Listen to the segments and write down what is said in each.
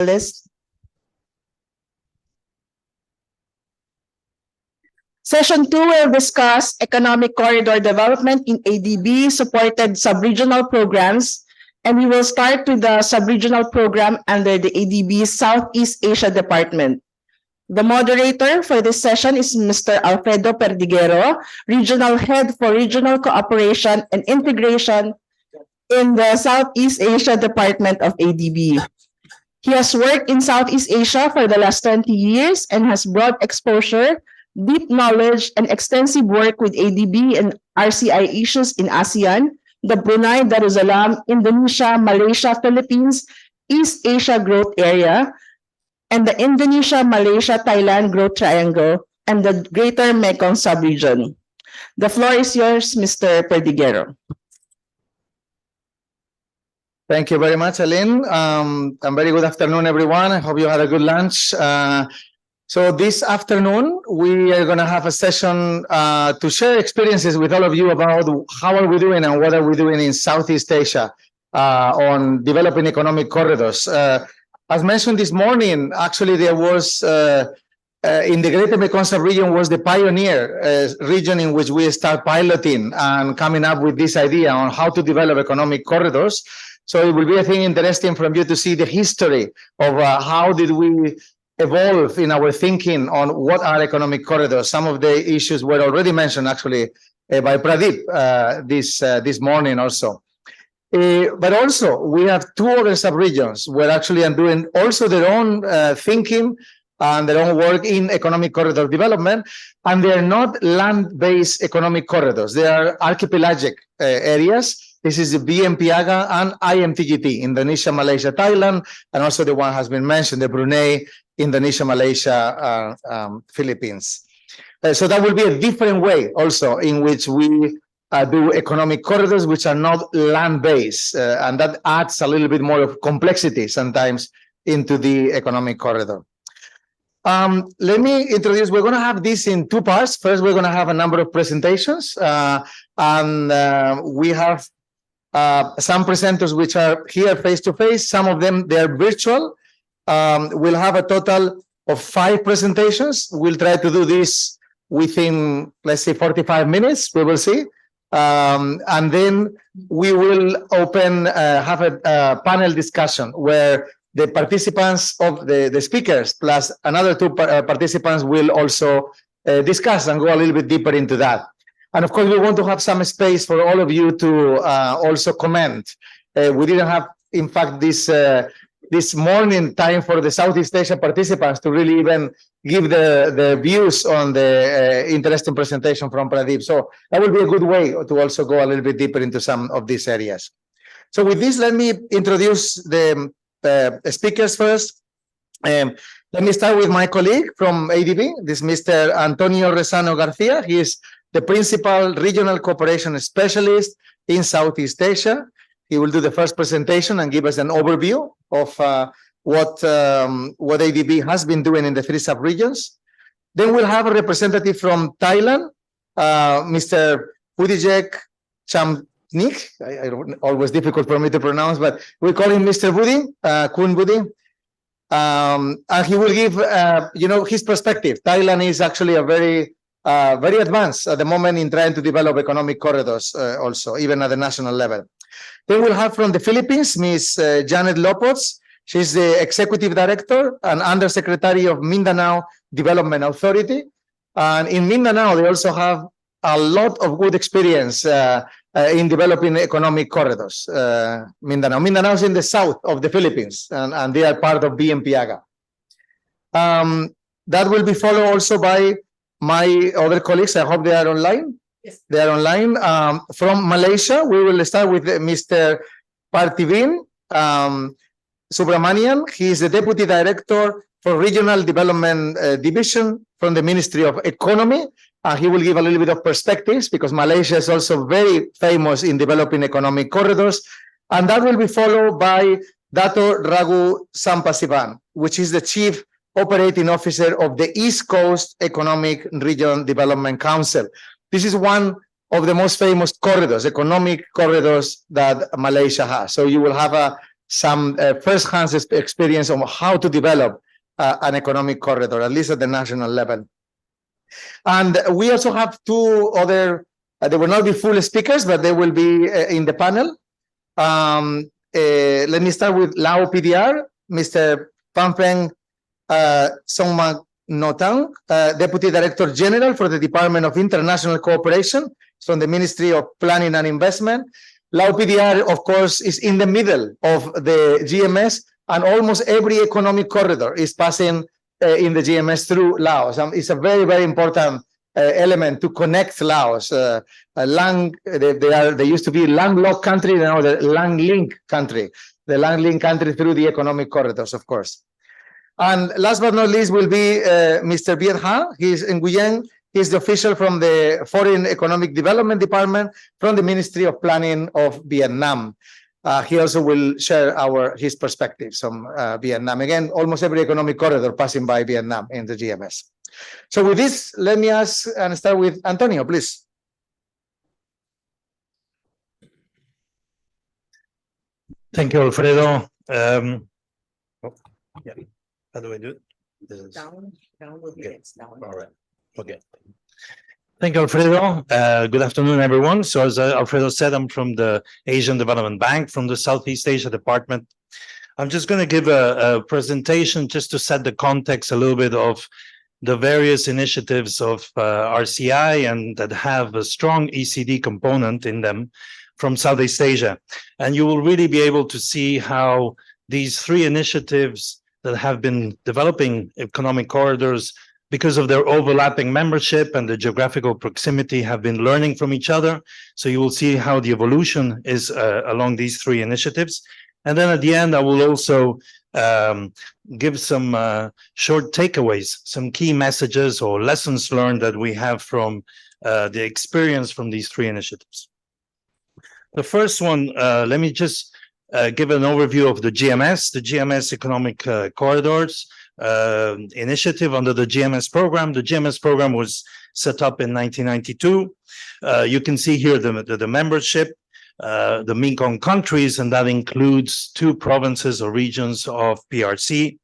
list. Session 2 will discuss economic corridor development in ADB-supported sub-regional programs, and we will start with the sub-regional program under the ADB Southeast Asia Department. The moderator for this session is Mr. Alfredo Perdiguero, Regional Head for Regional Cooperation and Integration in the Southeast Asia Department of ADB. He has worked in Southeast Asia for the last 20 years and has broad exposure, deep knowledge, and extensive work with ADB and RCI issues in ASEAN, the Brunei Darussalam, Indonesia, Malaysia, Philippines, East Asia Growth Area, and the Indonesia, Malaysia, Thailand Growth Triangle, and the Greater Mekong Subregion. The floor is yours, Mr. Perdiguero. Thank you very much, Aline. And very good afternoon, everyone. I hope you had a good lunch. So this afternoon, we are going to have a session to share experiences with all of you about how are we doing and what are we doing in Southeast Asia on developing economic corridors. As mentioned this morning, actually there was, in the Greater Mekong region was the pioneer region in which we start piloting and coming up with this idea on how to develop economic corridors. So it will be, I think, interesting for you to see the history of how did we evolve in our thinking on what are economic corridors. Some of the issues were already mentioned actually by Pradeep this morning also. But also we have two other sub-regions where actually are doing also their own thinking and their own work in economic corridor development, and they are not land-based economic corridors. They are archipelagic areas. This is the BIMP, EAGA, and IMT, Indonesia, Malaysia, Thailand, and also the one has been mentioned, the Brunei, Indonesia, Malaysia, Philippines. So that will be a different way also in which we do economic corridors which are not land-based, and that adds a little bit more of complexity sometimes into the economic corridor. Let me introduce, we're going to have this in two parts. First, we're going to have a number of presentations, and we have some presenters which are here face-to-face. Some of them, they are virtual. We'll have a total of 5 presentations. We'll try to do this within, let's say, 45 minutes. We will see. And then we will open, have a panel discussion where the participants of the speakers plus another 2 participants will also discuss and go a little bit deeper into that. And of course, we want to have some space for all of you to also comment. We didn't have, in fact, this morning time for the Southeast Asia participants to really even give the views on the interesting presentation from Pradeep. So that will be a good way to also go a little bit deeper into some of these areas. So with this, let me introduce the speakers first. Let me start with my colleague from ADB, this Mr. Antonio Rezano Garcia. He is the Principal Regional Cooperation Specialist in Southeast Asia. He will do the first presentation and give us an overview of what ADB has been doing in the 3 sub-regions. Then we'll have a representative from Thailand, Mr. Budijek Chamnik. Always difficult for me to pronounce, but we call him Mr. Budi, Kun Budi. And he will give, his perspective. Thailand is actually a very advanced at the moment in trying to develop economic corridors also, even at the national level. Then we'll have from the Philippines, Ms. Janet Lopez. She's the Executive Director and Undersecretary of Mindanao Development Authority. And in Mindanao, they also have a lot of good experience in developing economic corridors. Mindanao is in the south of the Philippines, and they are part of BIMP, EAGA. That will be followed also by my other colleagues. I hope they are online. Yes. They are online. From Malaysia, we will start with Mr. Partivin Subramanian. He is the Deputy Director for Regional Development Division from the Ministry of Economy. He will give a little bit of perspectives because Malaysia is also very famous in developing economic corridors. And that will be followed by Dato Raghu Sampasivan, which is the Chief Operating Officer of the East Coast Economic Region Development Council. This is one of the most famous corridors, economic corridors that Malaysia has. So you will have some first-hand experience on how to develop an economic corridor, at least at the national level. And we also have two other, they will not be full speakers, but they will be in the panel. Let me start with Lao PDR, Mr. Pampeng Songmanotang, Deputy Director General for the Department of International Cooperation from the Ministry of Planning and Investment. Lao PDR, of course, is in the middle of the GMS, and almost every economic corridor is passing in the GMS through Laos. It's a very, very important element to connect Laos. They used to be landlocked country, now the land link country. The land link country through the economic corridors, of course. And last but not least will be Mr. Viet Ha. He's in Nguyen. He's the official from the Foreign Economic Development Department from the Ministry of Planning of Vietnam. He also will share his perspectives on Vietnam. Again, almost every economic corridor passing by Vietnam in the GMS. So with this, let me ask and start with Antonio, please. Thank you, Alfredo. Yeah. How do I do it? Down will be next. All right. Okay. Thank you, Alfredo. Good afternoon, everyone. So as Alfredo said, I'm from the Asian Development Bank from the Southeast Asia Department. I'm just going to give a presentation just to set the context a little bit of the various initiatives of RCI and that have a strong ECD component in them from Southeast Asia. And you will really be able to see how these three initiatives that have been developing economic corridors, because of their overlapping membership and the geographical proximity, have been learning from each other. So you will see how the evolution is along these three initiatives. And then at the end, I will also give some short takeaways, some key messages or lessons learned that we have from the experience from these three initiatives. The first one, let me just give an overview of the GMS Economic Corridors initiative under the GMS program. The GMS program was set up in 1992. You can see here the membership, the Mekong countries, and that includes 2 provinces or regions of PRC.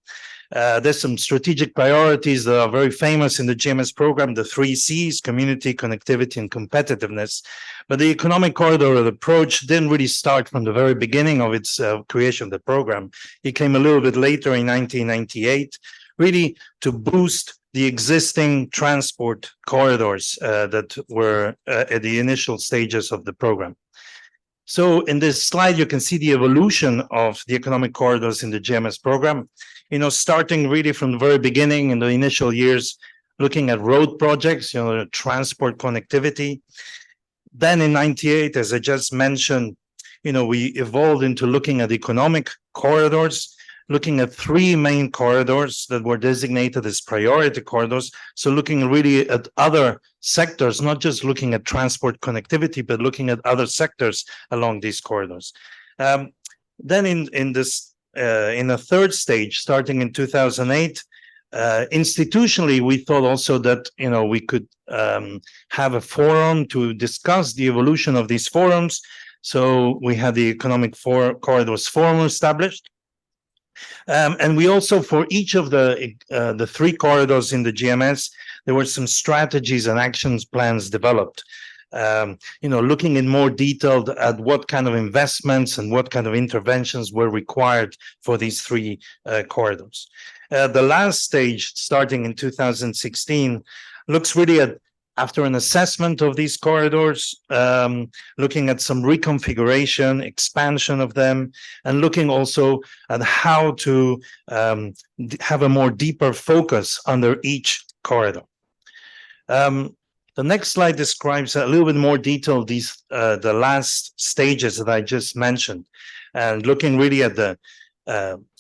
There's some strategic priorities that are very famous in the GMS program, the 3 C's, community, connectivity, and competitiveness. But the economic corridor approach didn't really start from the very beginning of its creation of the program. It came a little bit later in 1998, really to boost the existing transport corridors that were at the initial stages of the program. So in this slide, you can see the evolution of the economic corridors in the GMS program. You know, starting really from the very beginning in the initial years, looking at road projects, transport connectivity. Then in 98, as I just mentioned, we evolved into looking at economic corridors, looking at 3 main corridors that were designated as priority corridors. So looking really at other sectors, not just looking at transport connectivity, but looking at other sectors along these corridors. Then in the third stage, starting in 2008, institutionally, we thought also that we could have a forum to discuss the evolution of these forums. So we had the Economic Corridors Forum established. And we also, for each of the 3 corridors in the GMS, there were some strategies and actions plans developed. Looking in more detail at what kind of investments and what kind of interventions were required for these 3 corridors. The last stage, starting in 2016, looks really at, after an assessment of these corridors, looking at some reconfiguration, expansion of them, and looking also at how to have a more deeper focus under each corridor. The next slide describes a little bit more detail the last stages that I just mentioned, and looking really at the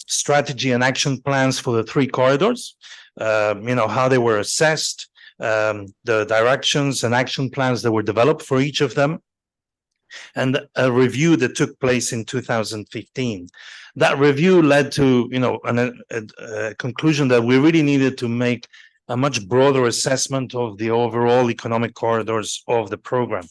strategy and action plans for the 3 corridors, how they were assessed, the directions and action plans that were developed for each of them, and a review that took place in 2015. That review led to a conclusion that we really needed to make a much broader assessment of the overall economic corridors of the program.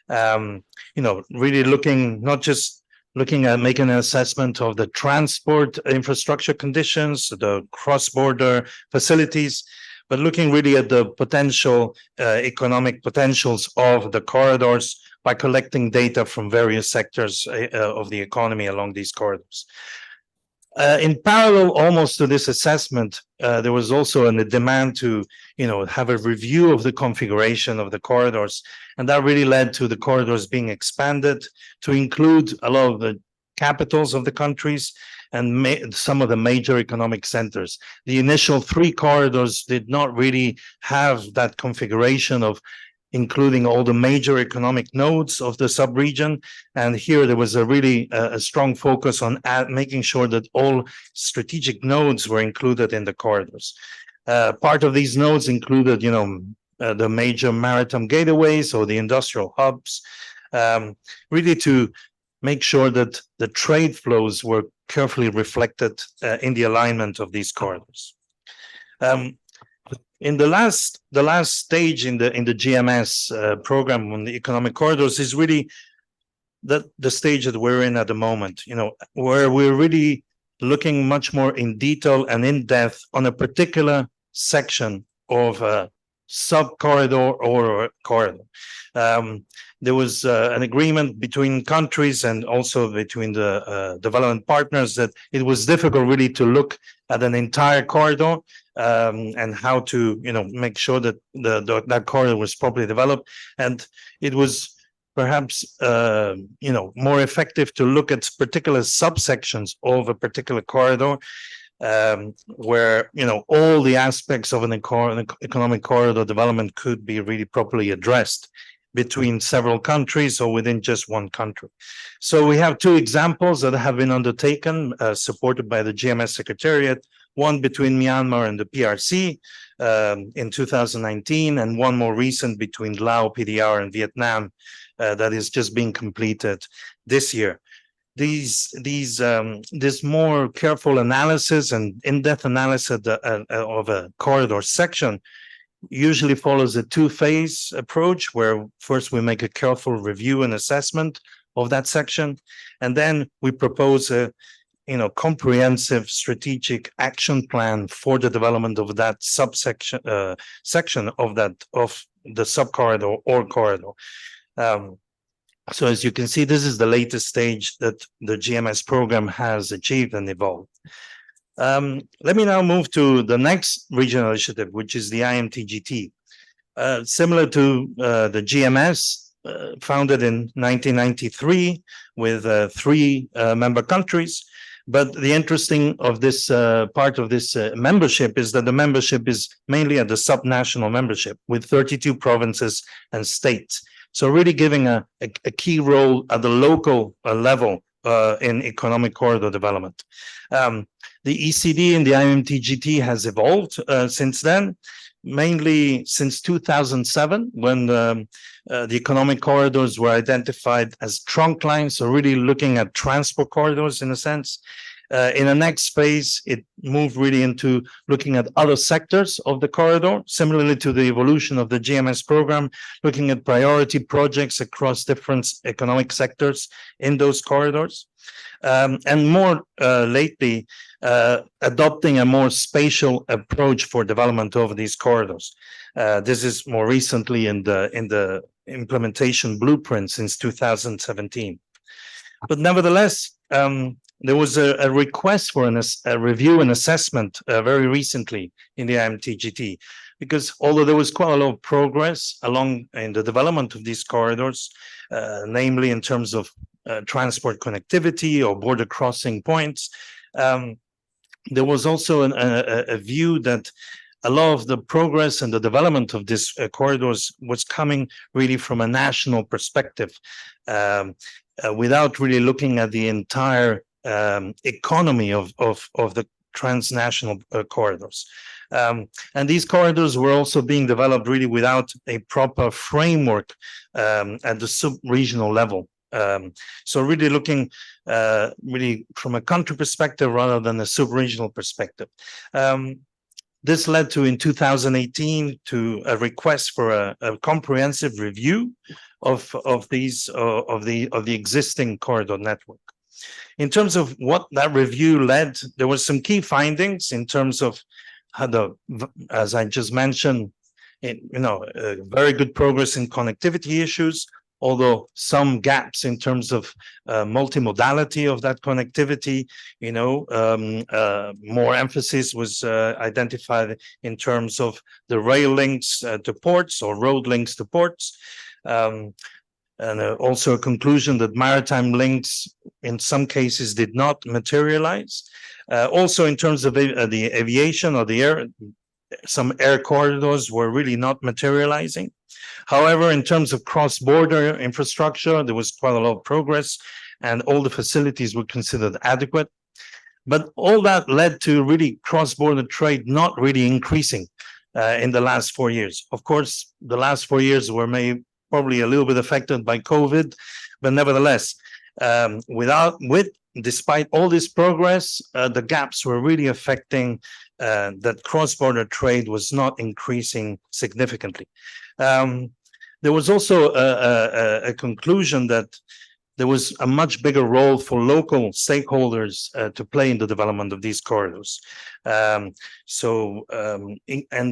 Really looking not just looking at making an assessment of the transport infrastructure conditions, the cross-border facilities, but looking really at the potential economic potentials of the corridors by collecting data from various sectors of the economy along these corridors. In parallel, almost to this assessment, there was also a demand to, have a review of the configuration of the corridors, and that really led to the corridors being expanded to include a lot of the capitals of the countries and some of the major economic centers. The initial 3 corridors did not really have that configuration of including all the major economic nodes of the sub-region. And here there was a really a strong focus on making sure that all strategic nodes were included in the corridors. Part of these nodes included, the major maritime gateways or the industrial hubs, really to make sure that the trade flows were carefully reflected in the alignment of these corridors. In the last stage in the GMS program on the economic corridors is really the stage that we're in at the moment, where we're really looking much more in detail and in depth on a particular section of a sub-corridor or a corridor. There was an agreement between countries and also between the development partners that it was difficult really to look at an entire corridor and how to, make sure that that corridor was properly developed. And it was perhaps, more effective to look at particular subsections of a particular corridor where, all the aspects of an economic corridor development could be really properly addressed between several countries or within just one country. So we have 2 examples that have been undertaken, supported by the GMS Secretariat, one between Myanmar and the PRC in 2019, and one more recent between Laos, PDR, and Vietnam that is just being completed this year. This more careful analysis and in-depth analysis of a corridor section usually follows a 2-phase approach, where first we make a careful review and assessment of that section, and then we propose a comprehensive strategic action plan for the development of that subsection section of the sub-corridor or corridor. So as you can see, this is the latest stage that the GMS program has achieved and evolved. Let me now move to the next regional initiative, which is the IMT-GT. Similar to the GMS, founded in 1993 with 3 member countries. But the interesting of this part of this membership is that the membership is mainly at the subnational membership with 32 provinces and states. So really giving a key role at the local level in economic corridor development. The ECD and the IMT-GT has evolved since then, mainly since 2007, when the economic corridors were identified as trunk lines, so really looking at transport corridors in a sense. In the next phase, it moved really into looking at other sectors of the corridor, similarly to the evolution of the GMS program, looking at priority projects across different economic sectors in those corridors. And more lately, adopting a more spatial approach for development of these corridors. This is more recently in the implementation blueprint since 2017. But nevertheless, there was a request for a review and assessment very recently in the IMT-GT, because although there was quite a lot of progress in the development of these corridors, namely in terms of transport connectivity or border crossing points, there was also a view that a lot of the progress and the development of these corridors was coming really from a national perspective, without really looking at the entire economy of the transnational corridors. And these corridors were also being developed really without a proper framework at the sub-regional level. So really looking really from a country perspective rather than a sub-regional perspective. This led to, in 2018, to a request for a comprehensive review of the existing corridor network. In terms of what that review led, there were some key findings in terms of how as I just mentioned, very good progress in connectivity issues, although some gaps in terms of multimodality of that connectivity, more emphasis was identified in terms of the rail links to ports or road links to ports. And also a conclusion that maritime links in some cases did not materialize. Also in terms of the aviation or the air, some air corridors were really not materializing. However, in terms of cross-border infrastructure, there was quite a lot of progress and all the facilities were considered adequate. But all that led to really cross-border trade not really increasing in the last 4 years. Of course, the last 4 years were probably a little bit affected by COVID, but nevertheless, despite all this progress, the gaps were really affecting that cross-border trade was not increasing significantly. There was also a conclusion that there was a much bigger role for local stakeholders to play in the development of these corridors. And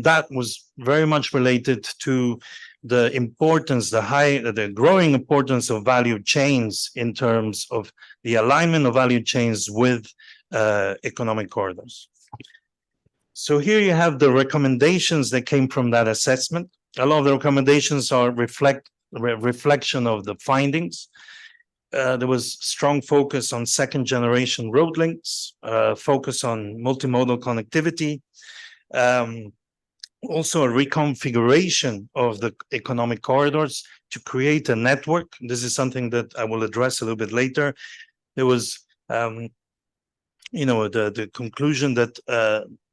that was very much related to the importance, the growing importance of value chains in terms of the alignment of value chains with economic corridors. So here you have the recommendations that came from that assessment. A lot of the recommendations are reflection of the findings. There was strong focus on second generation road links, focus on multimodal connectivity, also a reconfiguration of the economic corridors to create a network. This is something that I will address a little bit later. There was, the conclusion that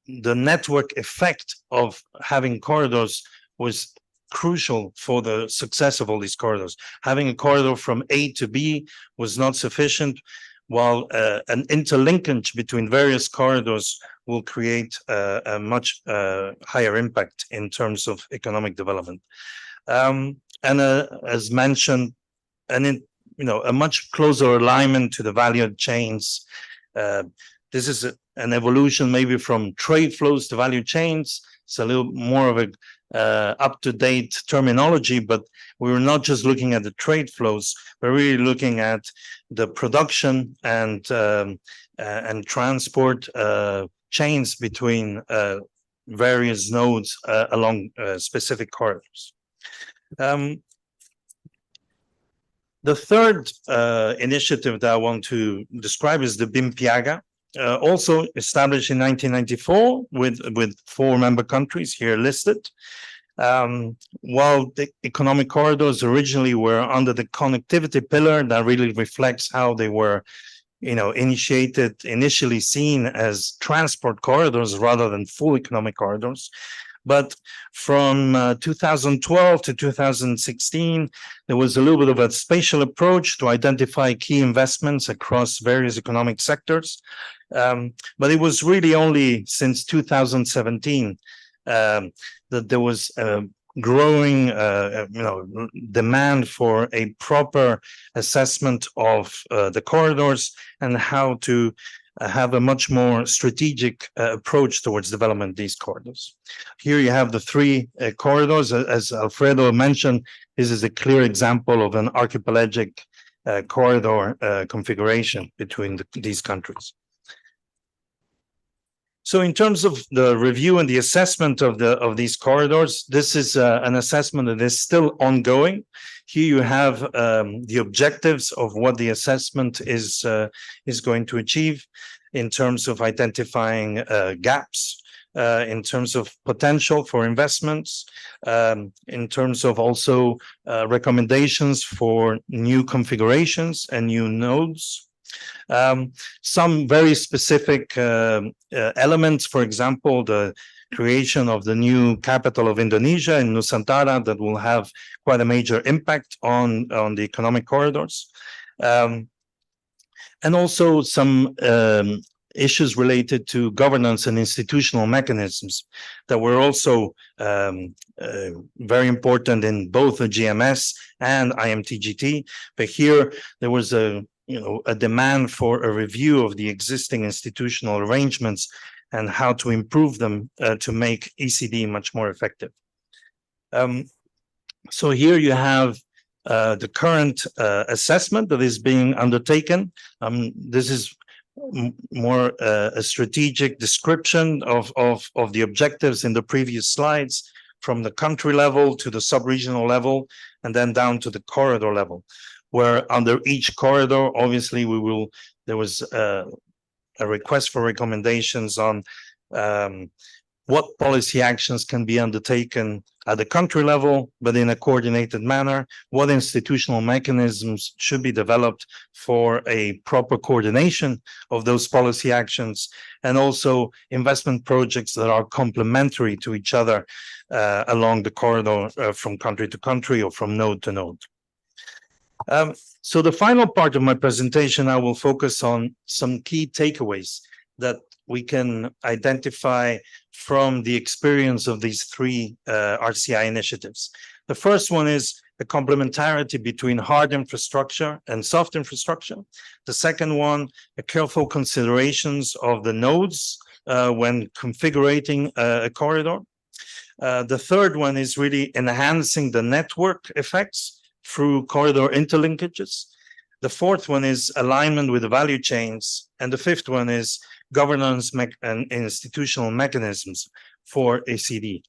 the network effect of having corridors was crucial for the success of all these corridors. Having a corridor from A to B was not sufficient, while an interlinkage between various corridors will create a much higher impact in terms of economic development. And as mentioned, a much closer alignment to the value chains. This is an evolution maybe from trade flows to value chains. It's a little more of a up-to-date terminology, but we were not just looking at the trade flows, we're really looking at the production and transport chains between various nodes along specific corridors. The third initiative that I want to describe is the BIMP EAGA, also established in 1994 with 4 member countries here listed. While the economic corridors originally were under the connectivity pillar, that really reflects how they were, initially seen as transport corridors rather than full economic corridors. But from 2012 to 2016, there was a little bit of a spatial approach to identify key investments across various economic sectors. But it was really only since 2017 that there was a growing demand for a proper assessment of the corridors and how to have a much more strategic approach towards development of these corridors. Here you have the 3 corridors. As Alfredo mentioned, this is a clear example of an archipelagic corridor configuration between these countries. So in terms of the review and the assessment of these corridors, this is an assessment that is still ongoing. Here you have the objectives of what the assessment is going to achieve in terms of identifying gaps, in terms of potential for investments, in terms of also recommendations for new configurations and new nodes. Some very specific elements, for example, the creation of the new capital of Indonesia in Nusantara, that will have quite a major impact on the economic corridors. And also some issues related to governance and institutional mechanisms that were also very important in both the GMS and IMT-GT. But here there was a a demand for a review of the existing institutional arrangements and how to improve them to make ECD much more effective. So here you have the current assessment that is being undertaken. This is more a strategic description of the objectives in the previous slides, from the country level to the sub-regional level, and then down to the corridor level, where under each corridor, obviously, there was a request for recommendations on what policy actions can be undertaken at the country level, but in a coordinated manner, what institutional mechanisms should be developed for a proper coordination of those policy actions, and also investment projects that are complementary to each other along the corridor from country to country or from node to node. So the final part of my presentation, I will focus on some key takeaways that we can identify from the experience of these three RCI initiatives. The first one is the complementarity between hard infrastructure and soft infrastructure. The second one, the careful considerations of the nodes when configuring a corridor. The third one is really enhancing the network effects through corridor interlinkages. The fourth one is alignment with the value chains. And the fifth one is governance and institutional mechanisms for ECD.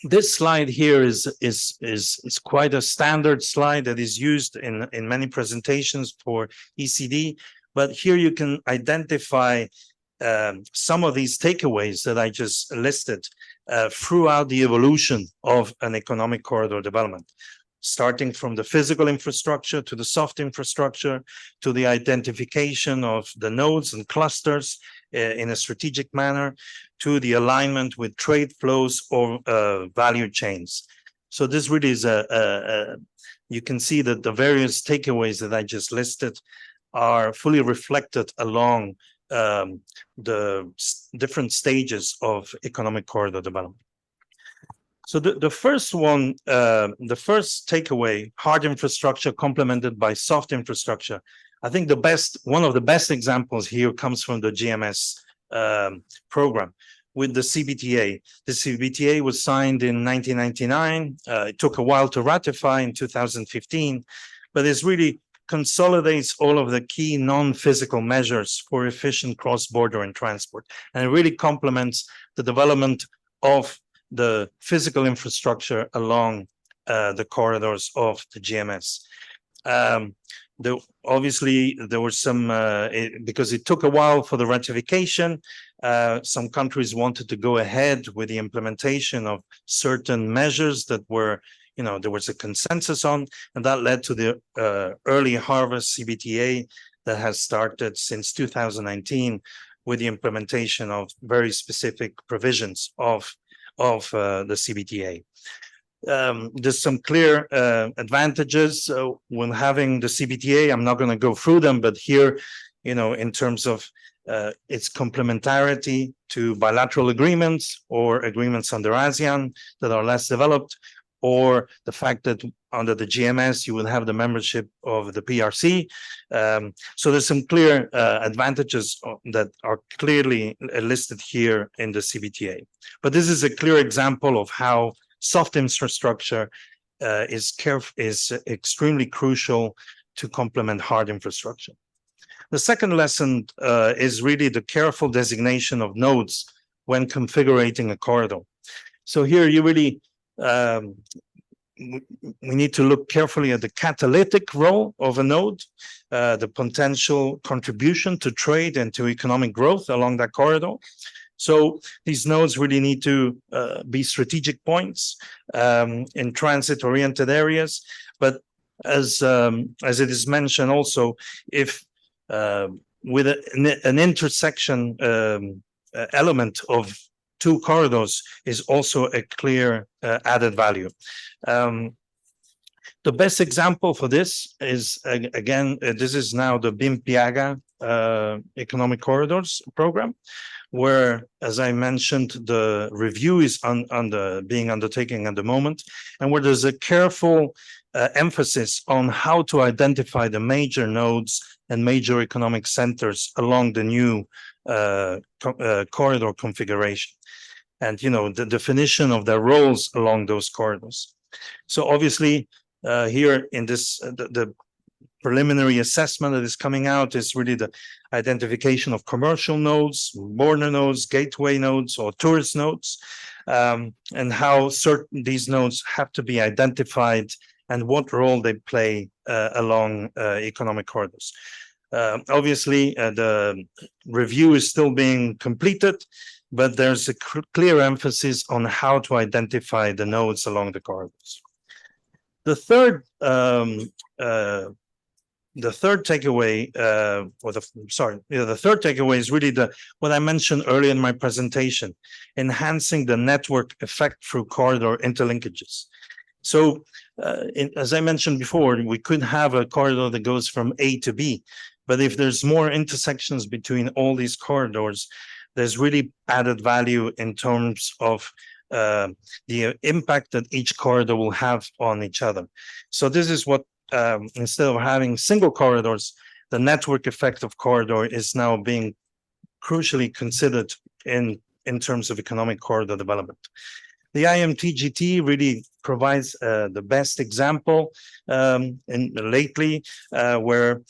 This slide here is quite a standard slide that is used in many presentations for ECD, but here you can identify some of these takeaways that I just listed throughout the evolution of an economic corridor development, starting from the physical infrastructure to the soft infrastructure, to the identification of the nodes and clusters in a strategic manner, to the alignment with trade flows or value chains. So this really is you can see that the various takeaways that I just listed are fully reflected along the different stages of economic corridor development. So the first one, the first takeaway, hard infrastructure complemented by soft infrastructure. I think one of the best examples here comes from the GMS program with the CBTA. The CBTA was signed in 1999. It took a while to ratify in 2015, but it really consolidates all of the key non-physical measures for efficient cross-border and transport. And it really complements the development of the physical infrastructure along the corridors of the GMS. Obviously, there were some, because it took a while for the ratification, some countries wanted to go ahead with the implementation of certain measures that were, there was a consensus on, and that led to the early harvest CBTA that has started since 2019 with the implementation of very specific provisions of the CBTA. There's some clear advantages when having the CBTA. I'm not going to go through them, but here, in terms of its complementarity to bilateral agreements or agreements under ASEAN that are less developed, or the fact that under the GMS, you will have the membership of the PRC. So there's some clear advantages that are clearly listed here in the CBTA. But this is a clear example of how soft infrastructure is extremely crucial to complement hard infrastructure. The second lesson is really the careful designation of nodes when configuring a corridor. So here you really we need to look carefully at the catalytic role of a node, the potential contribution to trade and to economic growth along that corridor. So these nodes really need to be strategic points in transit-oriented areas. But as it is mentioned also, if with an intersection element of two corridors is also a clear added value. The best example for this is, again, this is now the BIMP EAGA economic corridors program, where, as I mentioned, the review is being undertaken at the moment, and where there's a careful emphasis on how to identify the major nodes and major economic centers along the new corridor configuration, and the definition of their roles along those corridors. So obviously, here in this, the preliminary assessment that is coming out is really the identification of commercial nodes, border nodes, gateway nodes, or tourist nodes, and how certain these nodes have to be identified and what role they play along economic corridors. Obviously, the review is still being completed, but there's a clear emphasis on how to identify the nodes along the corridors. The third takeaway, the third takeaway is really what I mentioned earlier in my presentation, enhancing the network effect through corridor interlinkages. So, as I mentioned before, we could have a corridor that goes from A to B, but if there's more intersections between all these corridors, there's really added value in terms of the impact that each corridor will have on each other. So this is what, instead of having single corridors, the network effect of corridor is now being crucially considered in terms of economic corridor development. The IMT-GT really provides the best example lately, where,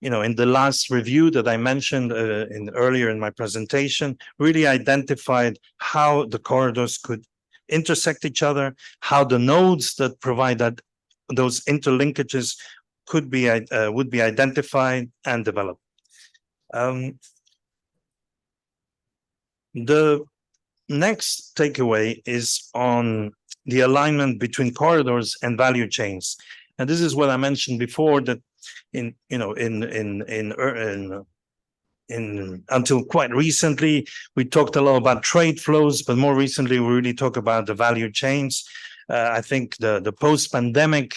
in the last review that I mentioned earlier in my presentation, really identified how the corridors could intersect each other, how the nodes that provide those interlinkages would be identified and developed. The next takeaway is on the alignment between corridors and value chains, and this is what I mentioned before, that until quite recently we talked a lot about trade flows, but more recently we really talk about the value chains. I think the post-pandemic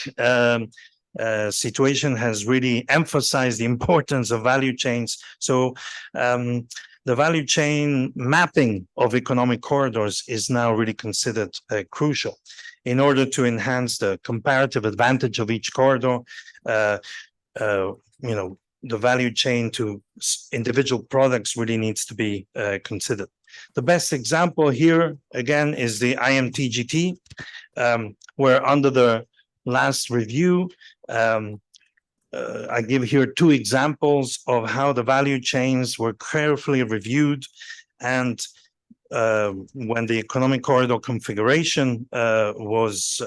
situation has really emphasized the importance of value chains. So the value chain mapping of economic corridors is now really considered crucial in order to enhance the comparative advantage of each corridor. The value chain to individual products really needs to be considered. The best example here, again, is the IMT-GT, where under the last review, I give here two examples of how the value chains were carefully reviewed, and when the economic corridor configuration was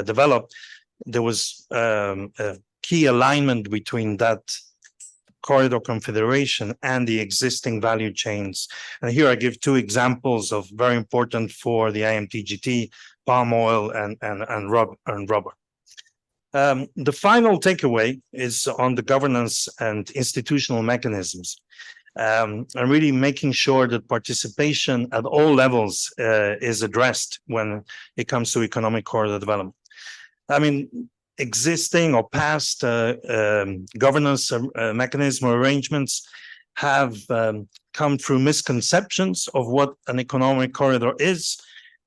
developed, there was a key alignment between that corridor configuration and the existing value chains. And here I give two examples of very important for the IMT-GT: palm oil and rubber. The final takeaway is on the governance and institutional mechanisms, and really making sure that participation at all levels is addressed when it comes to economic corridor development. I mean, existing or past governance mechanism or arrangements have come through misconceptions of what an economic corridor is.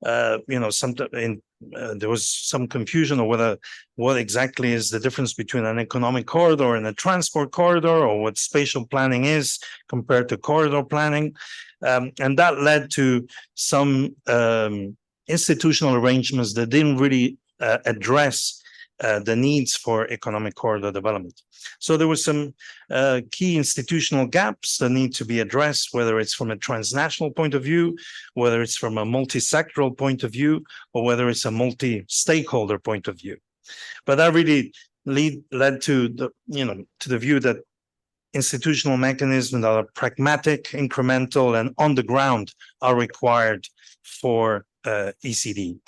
There was some confusion of what exactly is the difference between an economic corridor and a transport corridor, or what spatial planning is compared to corridor planning. And that led to some institutional arrangements that didn't really address the needs for economic corridor development. So there were some key institutional gaps that need to be addressed, whether it's from a transnational point of view, whether it's from a multi-sectoral point of view, or whether it's a multi-stakeholder point of view. But that really led to the view that institutional mechanisms that are pragmatic, incremental, and on the ground are required for ECD.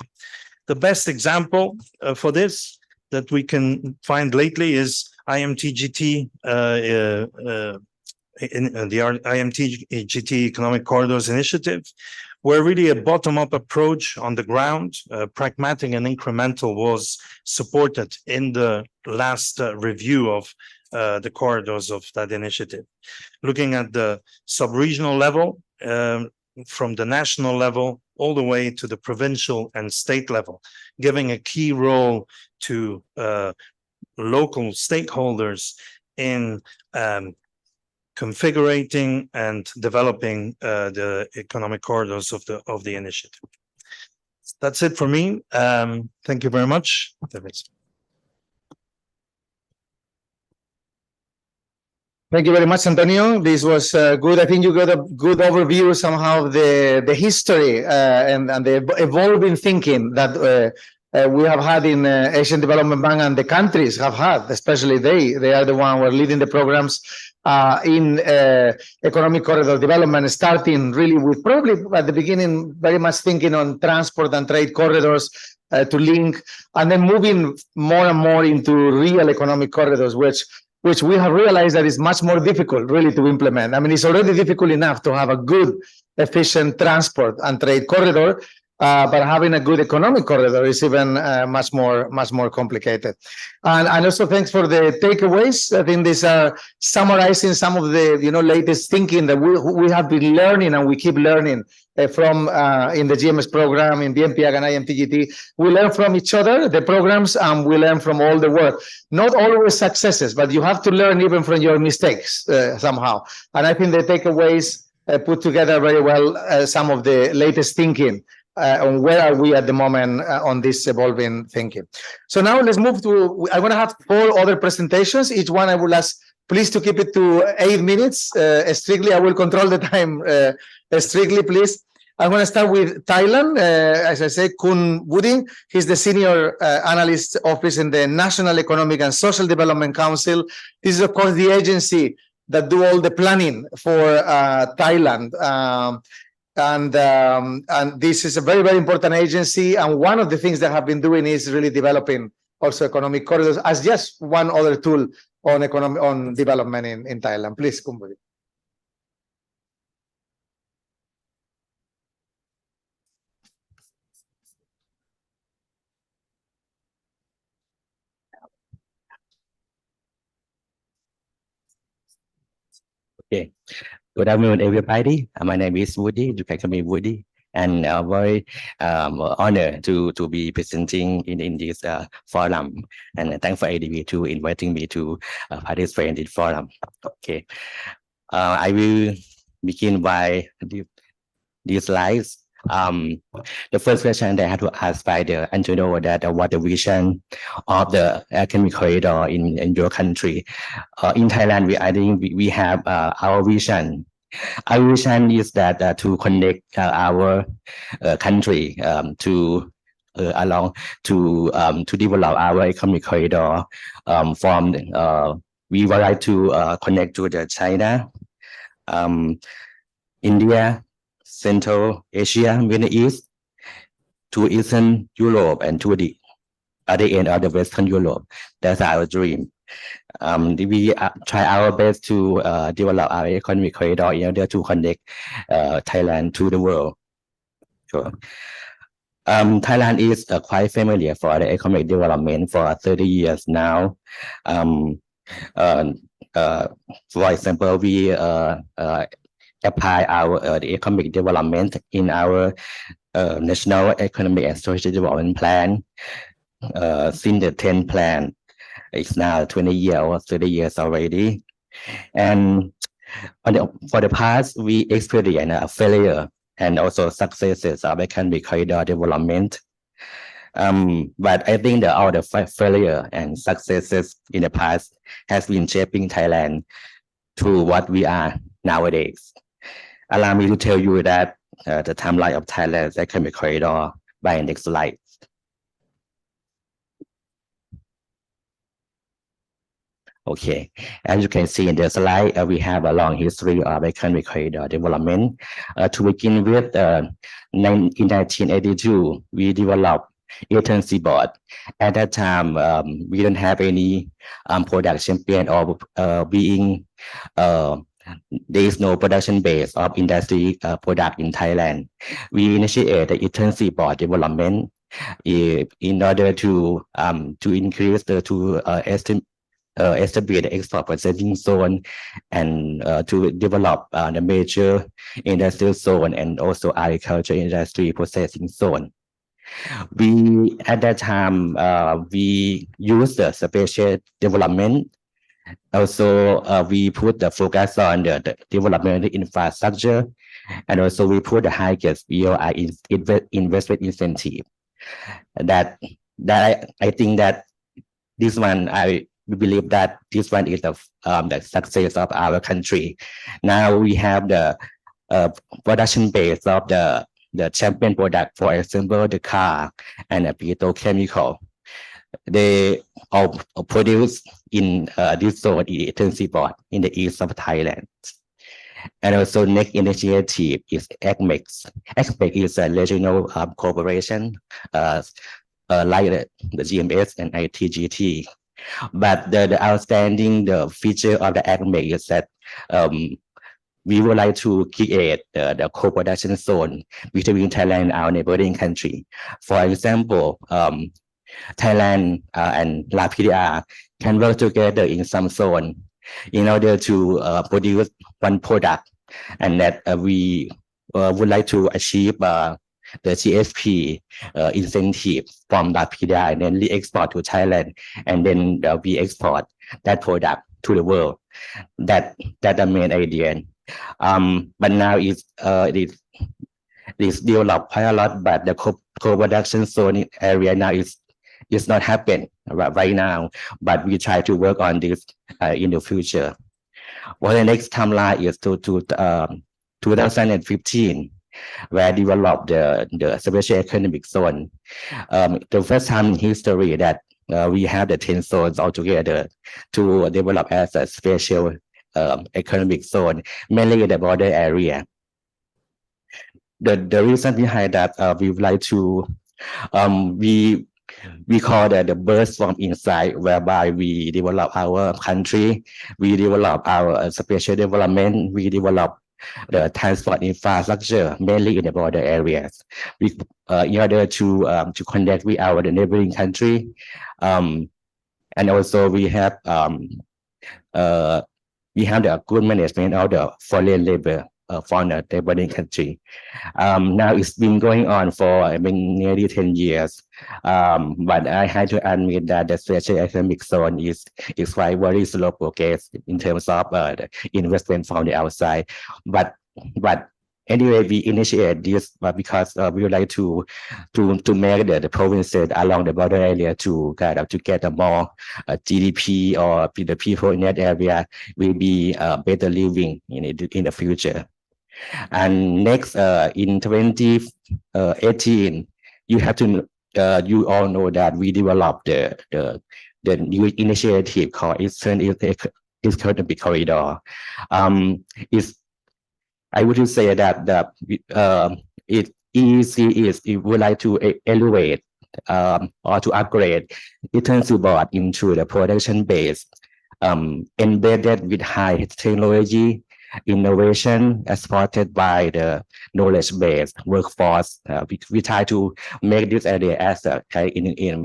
The best example for this that we can find lately is IMT-GT, in the IMT-GT Economic Corridors Initiative, where really a bottom-up approach on the ground, pragmatic and incremental, was supported in the last review of the corridors of that initiative. Looking at the sub-regional level, from the national level all the way to the provincial and state level, giving a key role to local stakeholders in configuring and developing the economic corridors of the initiative. That's it for me. Thank you very much. Thank you very much, Antonio. This was good. I think you got a good overview somehow of the history and the evolving thinking that we have had in Asian Development Bank, and the countries have had, especially they are the one who are leading the programs in economic corridor development, starting really with probably at the beginning very much thinking on transport and trade corridors to link, and then moving more and more into real economic corridors, which we have realized that is much more difficult really to implement. I mean, it's already difficult enough to have a good, efficient transport and trade corridor, but having a good economic corridor is even much more complicated. And also thanks for the takeaways. I think these are summarizing some of the latest thinking that we have been learning and we keep learning from in the GMS program, in BIMP, EAGA, and IMT. We learn from each other, the programs, and we learn from all the work. Not always successes, but you have to learn even from your mistakes somehow. And I think the takeaways put together very well some of the latest thinking on where are we at the moment on this evolving thinking. So now let's move to, I'm going to have 4 other presentations. Each one I will ask, please to keep it to 8 minutes. Strictly, I will control the time strictly, please. I'm going to start with Thailand. As I say, Kun Wooding. He's the Senior Analyst Office in the National Economic and Social Development Council. This is, of course, the agency that do all the planning for Thailand. And this is a very, very important agency. And one of the things they have been doing is really developing also economic corridors as just one other tool on development in Thailand. Please, Kun Wooding. Okay, good afternoon, everybody. My name is Woody. You can call me Woody, and very honored to be presenting in this forum. And thanks for ADB to inviting me to participate in this forum. Okay, I will begin by these slides. The first question that I had to ask by the Antonio that what the vision of the economic corridor in your country. In Thailand, I think we have our vision. Our vision is that to connect our country to along to develop our economic corridor from we would like to connect to the China, India, Central Asia, Middle East, to Eastern Europe, and to the other end of the Western Europe. That's our dream. We try our best to develop our economic corridor in order to connect Thailand to the world. Sure. Thailand is quite familiar for the economic development for 30 years now. For example, we apply our the economic development in our national economic and social development plan. Since the 10th plan, it's now 20 years or 30 years already. And for the past, we experienced a failure and also successes of economic corridor development. But I think that all the failure and successes in the past has been shaping Thailand to what we are nowadays. Allow me to tell you that the timeline of Thailand's economic corridor by next slide. Okay, as you can see in the slide, we have a long history of economic corridor development. To begin with, in 1982, we developed Eastern Seaboard. At that time, we don't have any production plan or being there is no production base of industry product in Thailand. We initiated the Eastern Seaboard development in order to increase establish the export processing zone and to develop the major industrial zone and also agriculture industry processing zone. We at that time we use the special development. Also, we put the focus on the development of the infrastructure, and also we put the highest BOI investment incentive. That I think that this one we believe that this one is the success of our country. Now we have the production base of the champion product, for example, the car and the petrochemical. They all produced in this zone in Eastern Seaboard in the east of Thailand. And also next initiative is EAGMEX. EAGMEX is a regional corporation like the GMS and ITGT. But the outstanding feature of the EAGMEX is that we would like to create the co-production zone between Thailand and our neighboring country. For example, Thailand and LAPDR can work together in some zone in order to produce one product, and that we would like to achieve the GSP incentive from LAPDR and then re-export to Thailand, and then we export that product to the world. That's the main idea. But now it's developed quite a lot, but the co-production zone area now is not happening right now, but we try to work on this in the future. Well, the next timeline is to 2015, where developed the special economic zone. The first time in history that we have the 10 zones altogether to develop as a special economic zone, mainly in the border area. The reason behind that we would like to we call that the burst from inside, whereby we develop our country, we develop our special development, we develop the transport infrastructure, mainly in the border areas. We, in order to connect with our neighboring country, and also we have the good management of the foreign labor from the neighboring country. Now it's been going on for nearly 10 years. But I had to admit that the special economic zone is quite very slow progress in terms of the investment from the outside. But anyway, we initiate this because we would like to make the provinces along the border area to kind of to get a more GDP, or the people in that area will be better living in the future. And next, in 2018, you have to you all know that we developed the new initiative called Eastern Economic Corridor. I would say that it would like to elevate or to upgrade Eastern Seaboard into the production base embedded with high technology, innovation, supported by the knowledge-based workforce. We try to make this area as a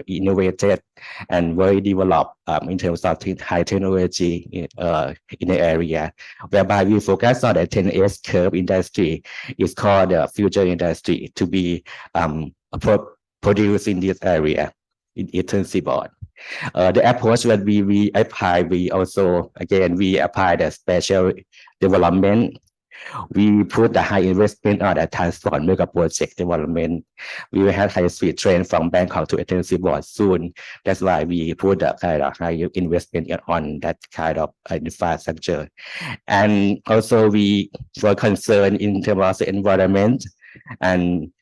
innovated and very developed in terms of high technology in the area, whereby we focus on the 10S curve industry. It's called the future industry to be produced in this area in Eastern Seaboard. The approach that we apply, we also we apply the special development. We put the high investment on the transport mega project development. We will have high-speed train from Bangkok to Eastern Seaboard soon. That's why we put the kind of high investment on that kind of infrastructure. And also we were concerned in terms of the environment, and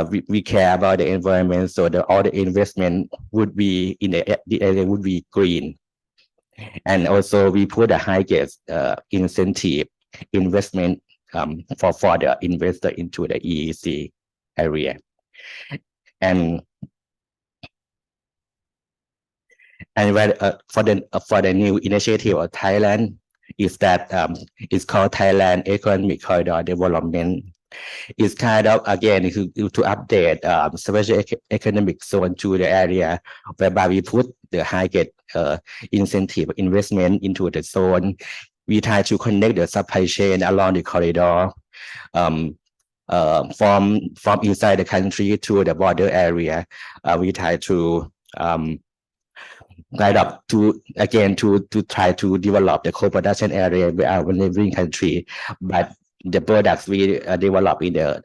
we care about the environment, so all the investment would be in the area would be green. And also we put a highest incentive investment for the investor into the EEC area. And for the new initiative of Thailand is that it's called Thailand Economic Corridor Development. It's kind of to update special economic zone to the area whereby we put the highest incentive investment into the zone. We try to connect the supply chain along the corridor from inside the country to the border area. We try to guide up to try to develop the co-production area with our neighboring country, but the products we develop in the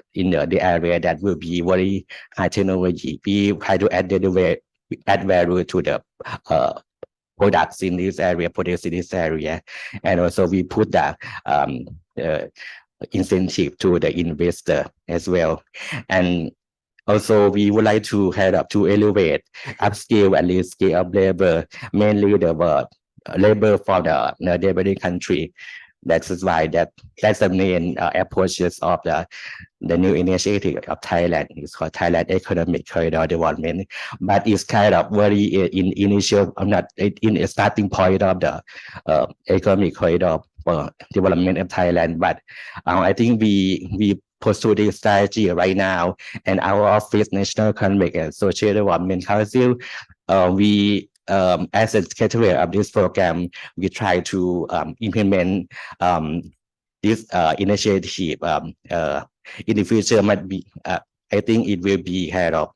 area that will be very high technology. We try to add value to the products in this area, produced in this area, and also we put the incentive to the investor as well. And also, we would like to head up to elevate, upscale and rescale of labor, mainly the labor for the neighboring country. That's why that's the main approaches of the new initiative of Thailand. It's called Thailand Economic Corridor Development, but it's kind of very in initial, not in a starting point of the economic corridor development of Thailand. But I think we pursue this strategy right now, and our office, National Economic and Social Development Council, we as a category of this program, we try to implement this initiative in the future. Might be, I think it will be head of.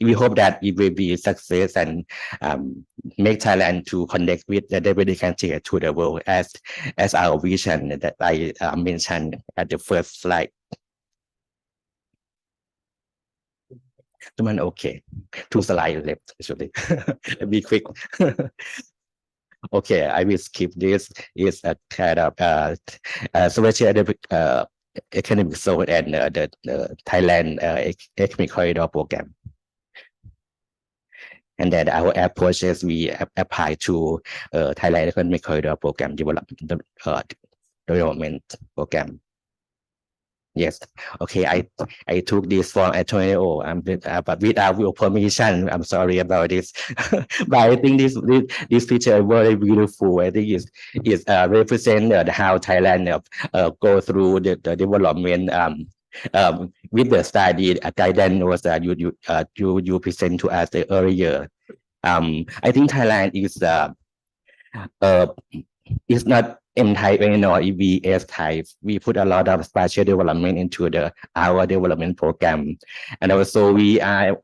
We hope that it will be a success and make Thailand to connect with the neighboring country to the world as our vision that I mentioned at the first slide. Okay, 2 slides left actually. Be quick. Okay, I will skip this. It's a kind of social economic zone and the Thailand economic corridor program. And then our approaches we apply to Thailand economic corridor program development program. Yes. Okay. I took this from Antonio, but without your permission. I'm sorry about this, but I think this picture is very beautiful. I think it represent how Thailand go through the development with the study guidance was that you present to us earlier. I think Thailand is not M type anymore, EBS type. We put a lot of spatial development into our development program, and also we are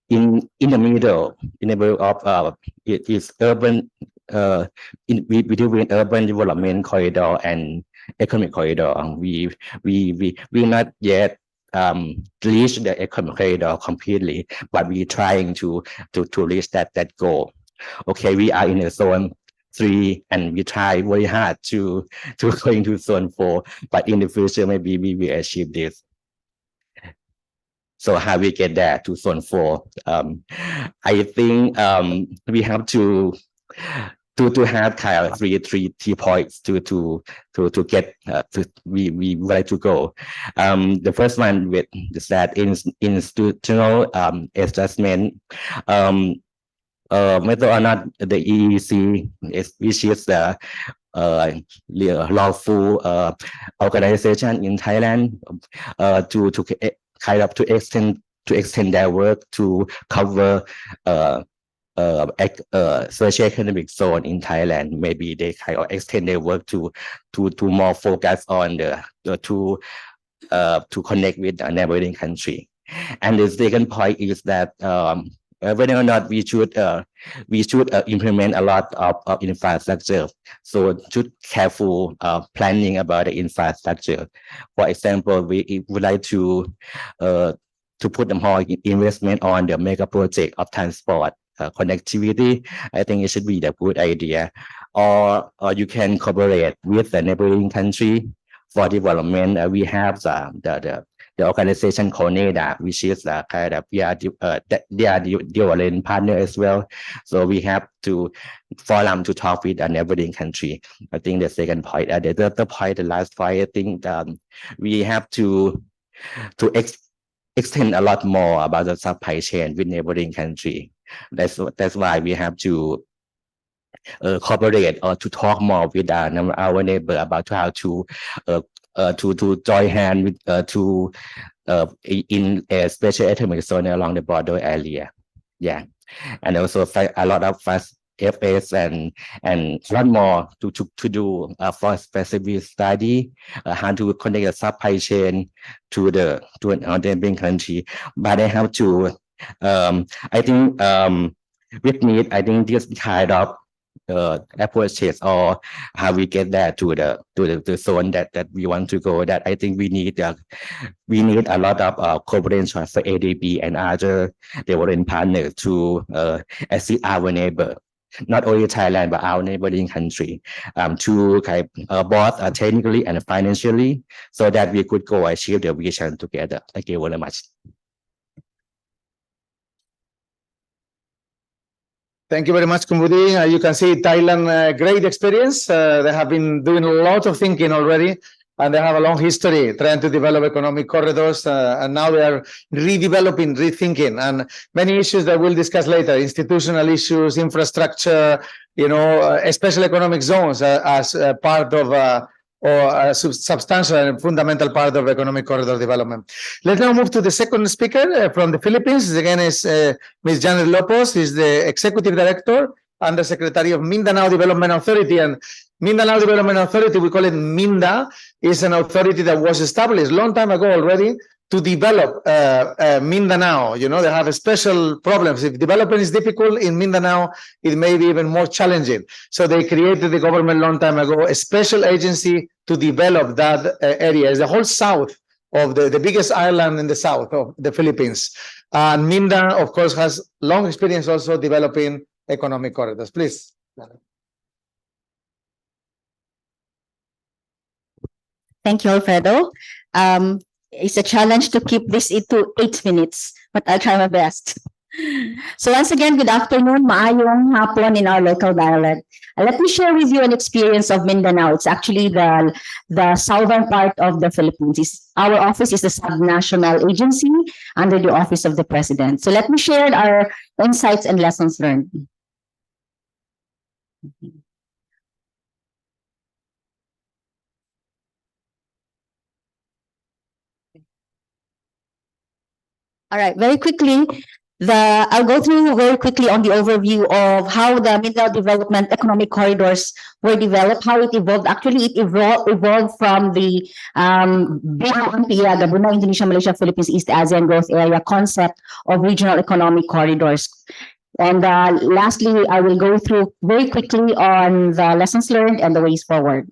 in the middle of it is urban between urban development corridor and economic corridor. We not yet reach the economic corridor completely, but we trying to reach that goal. Okay, we are in a zone 3 and we try very hard to going to zone 4, but in the future maybe we will achieve this. So how we get there to zone 4? I think we have to have kind of three points to get we like to go. The first one with is that institutional adjustment. Whether or not the EEC which is the lawful organization in Thailand to kind of to extend their work to cover social economic zone in Thailand. Maybe they kind of extend their work to more focus on to connect with a neighboring country. And the second point is that whether or not we should implement a lot of infrastructure. So should careful planning about the infrastructure. For example, we would like to put more investment on the mega project of transport connectivity. I think it should be the good idea. Or you can cooperate with the neighboring country for development. We have the organization CONEDA, which is kind of they are development partner as well. So we have to forum to talk with a neighboring country. I think the second point, the third point, the last point, I think we have to extend a lot more about the supply chain with neighboring country. That's why we have to cooperate or to talk more with our neighbor about how to join hand with in a special economic zone along the border area. Yeah, and also a lot of fast FS and a lot more to do for specific study how to connect the supply chain to an neighboring country. But I have to I think with need, I think this kind of approaches or how we get there to the zone that we want to go, that I think we need a lot of cooperation for ADB and other development partners to assist our neighbor, not only Thailand but our neighboring country, to both technically and financially, so that we could go achieve the vision together. Thank you very much. Thank you very much, Kumbudi. You can see Thailand, great experience. They have been doing a lot of thinking already, and they have a long history trying to develop economic corridors. And now they are redeveloping, rethinking, and many issues that we'll discuss later: institutional issues, infrastructure, special economic zones as part of or a substantial and fundamental part of economic corridor development. Let's now move to the second speaker from the Philippines. Again, is Ms. Janet Lopez. She's the Executive Director, Undersecretary of Mindanao Development Authority. And Mindanao Development Authority, we call it MINDA, is an authority that was established a long time ago already to develop Mindanao. They have special problems. If development is difficult in Mindanao, it may be even more challenging. So they created the government a long time ago, a special agency to develop that area. It's the whole south of the biggest island in the south of the Philippines. And MINDA, of course, has long experience also developing economic corridors. Please. Thank you, Alfredo. It's a challenge to keep this into 8 minutes, but I'll try my best. So once again, good afternoon, maayong hapon in our local dialect. Let me share with you an experience of Mindanao. It's actually the southern part of the Philippines. Our office is the subnational agency under the office of the president. So let me share our insights and lessons learned. All right, very quickly, I'll go through very quickly on the overview of how the Mindanao Development Economic Corridors were developed, how it evolved. Actually, it evolved from the BIMP, the Brunei, Indonesia, Malaysia, Philippines, East ASEAN Growth Area concept of regional economic corridors. And lastly, I will go through very quickly on the lessons learned and the ways forward.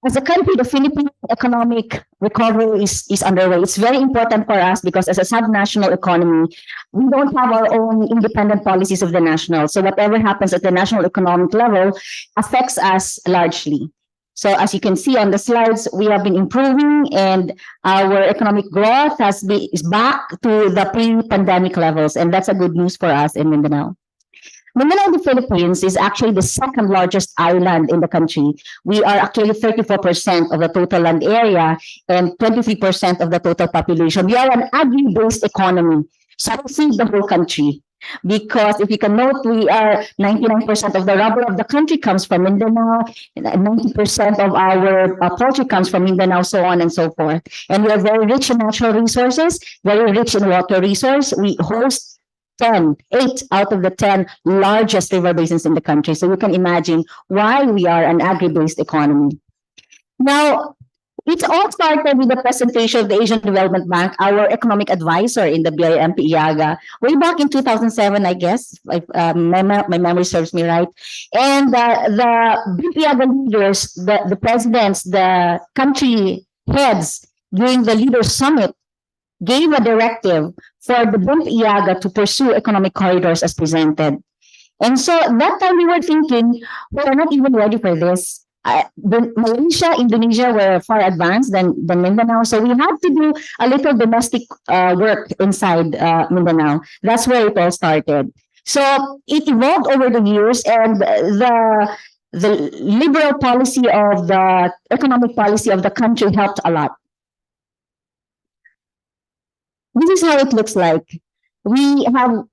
As a country, the Philippine economic recovery is underway. It's very important for us because as a subnational economy, we don't have our own independent policies of the national. So whatever happens at the national economic level affects us largely. So as you can see on the slides, we have been improving and our economic growth is back to the pre-pandemic levels. And that's a good news for us in Mindanao. Mindanao, the Philippines, is actually the second largest island in the country. We are actually 34% of the total land area and 23% of the total population. We are an agri-based economy, so we feed the whole country. Because if you can note, we are 99% of the rubber of the country comes from Mindanao, 90% of our poultry comes from Mindanao, so on and so forth. And we are very rich in natural resources, very rich in water resource. We host 8 out of the 10 largest river basins in the country. So you can imagine why we are an agri-based economy. Now, it all started with the presentation of the Asian Development Bank, our economic advisor in the BIMP EAGA, way back in 2007, I guess, if my memory serves me right. And the BIMP EAGA leaders, the presidents, the country heads during the Leaders Summit gave a directive for the BIMP EAGA to pursue economic corridors as presented. And so at that time we were thinking, we are not even ready for this. Malaysia, Indonesia were far advanced than Mindanao. So we had to do a little domestic work inside Mindanao. That's where it all started. So it evolved over the years, and the liberal policy of the economic policy of the country helped a lot. This is how it looks like. We have,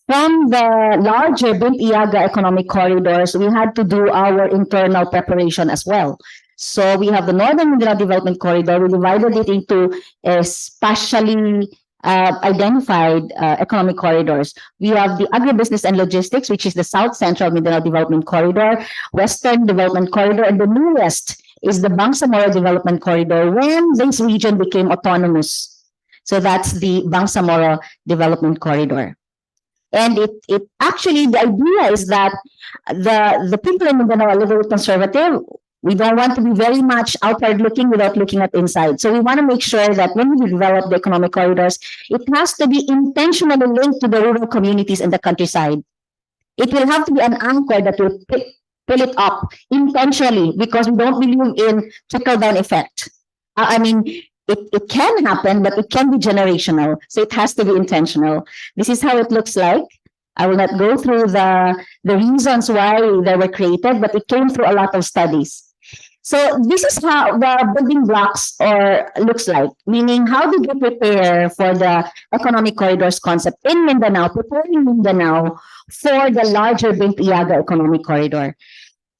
from the larger BIMP EAGA economic corridors, we had to do our internal preparation as well. So we have the Northern Mindanao Development Corridor. We divided it into a spatially identified economic corridors. We have the agribusiness and logistics, which is the South Central Mindanao Development Corridor, Western Development Corridor, and the newest is the Bangsamoro Development Corridor when this region became autonomous. So that's the Bangsamoro Development Corridor. And it actually, the idea is that the people in Mindanao are a little conservative. We don't want to be very much outward looking without looking at inside. So we want to make sure that when we develop the economic corridors, it has to be intentionally linked to the rural communities in the countryside. It will have to be an anchor that will pull it up intentionally, because we don't believe in trickle-down effect. I mean, it can happen, but it can be generational. So it has to be intentional. This is how it looks like. I will not go through the reasons why they were created, but it came through a lot of studies. So this is how the building blocks looks like, meaning how did we prepare for the economic corridors concept in Mindanao, preparing Mindanao for the larger BIMP EAGA economic corridor.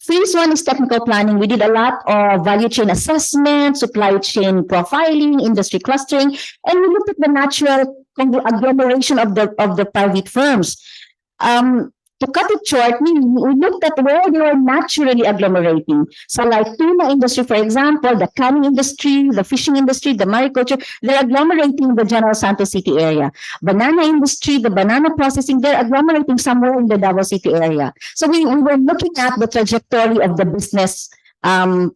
Phase one is technical planning. We did a lot of value chain assessment, supply chain profiling, industry clustering, and we looked at the natural agglomeration of the private firms. To cut it short, we looked at where they were naturally agglomerating. So like tuna industry, for example, the canning industry, the fishing industry, the mariculture, they're agglomerating in the General Santos City area. Banana industry, the banana processing, they're agglomerating somewhere in the Davao City area. So we were looking at the trajectory of the business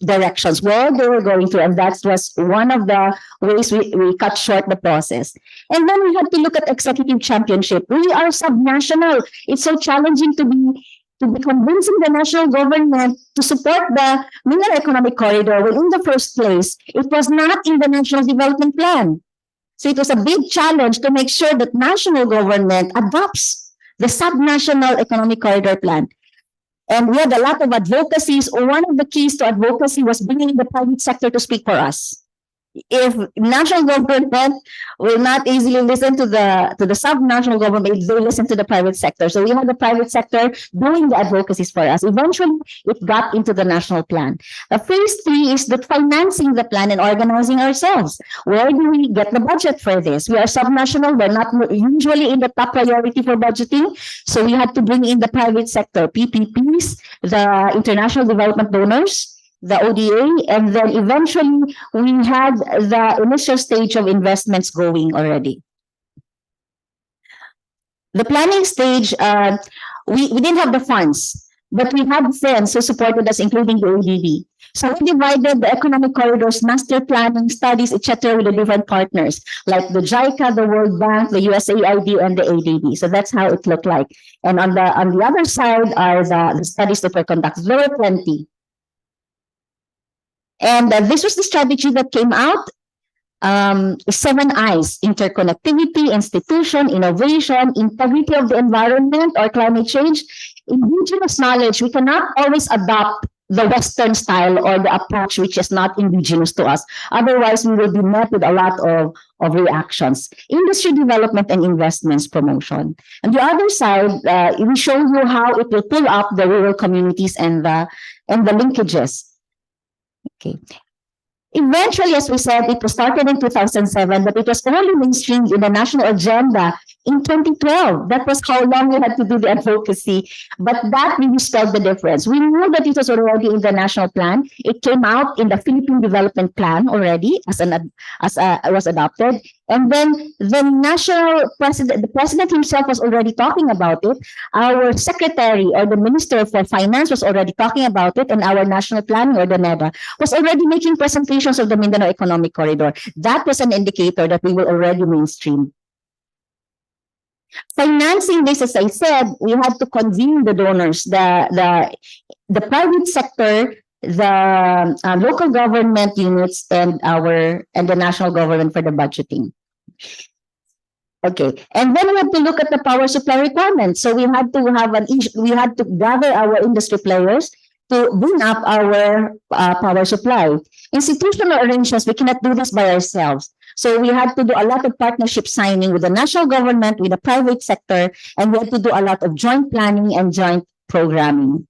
directions, where they were going to, and that was one of the ways we cut short the process. And then we had to look at executive championship. We are subnational. It's so challenging to be convincing the national government to support the Mindanao Economic Corridor when in the first place, it was not in the National Development Plan. So it was a big challenge to make sure that national government adopts the subnational economic corridor plan. And we had a lot of advocacies. One of the keys to advocacy was bringing the private sector to speak for us. If national government will not easily listen to the sub-national government, they listen to the private sector. So we had the private sector doing the advocacies for us. Eventually, it got into the national plan. Phase three is the financing the plan and organizing ourselves. Where do we get the budget for this? We are sub-national. We're not usually in the top priority for budgeting. So we had to bring in the private sector, PPPs, the international development donors, the ODA, and then eventually we had the initial stage of investments going already. The planning stage, we didn't have the funds, but we had friends who supported us, including the ADB. So we divided the economic corridors, master planning, studies, etc., with the different partners, like the JICA, the World Bank, the USAID, and the ADB. So that's how it looked like. And on the other side are the studies that were conducted. There were plenty. And this was the strategy that came out. 7 I's: interconnectivity, institution, innovation, integrity of the environment or climate change, indigenous knowledge. We cannot always adopt the Western style or the approach which is not indigenous to us. Otherwise, we will be met with a lot of reactions. Industry development and investments promotion. On the other side, we show you how it will pull up the rural communities and the linkages. Okay. Eventually, as we said, it was started in 2007, but it was only mainstreamed in the national agenda in 2012. That was how long we had to do the advocacy. But that really spelled the difference. We knew that it was already in the national plan. It came out in the Philippine Development Plan already as it was adopted. And then the the president himself was already talking about it. Our secretary or the minister for finance was already talking about it. And our national planning or the NEDA was already making presentations of the Mindanao Economic Corridor. That was an indicator that we will already mainstream. Financing this, as I said, we had to convene the donors, the private sector, the local government units, and the national government for the budgeting. Okay, and then we had to look at the power supply requirements. So we had to have we had to gather our industry players to bring up our power supply. Institutional arrangements, we cannot do this by ourselves. So we had to do a lot of partnership signing with the national government, with the private sector, and we had to do a lot of joint planning and joint programming.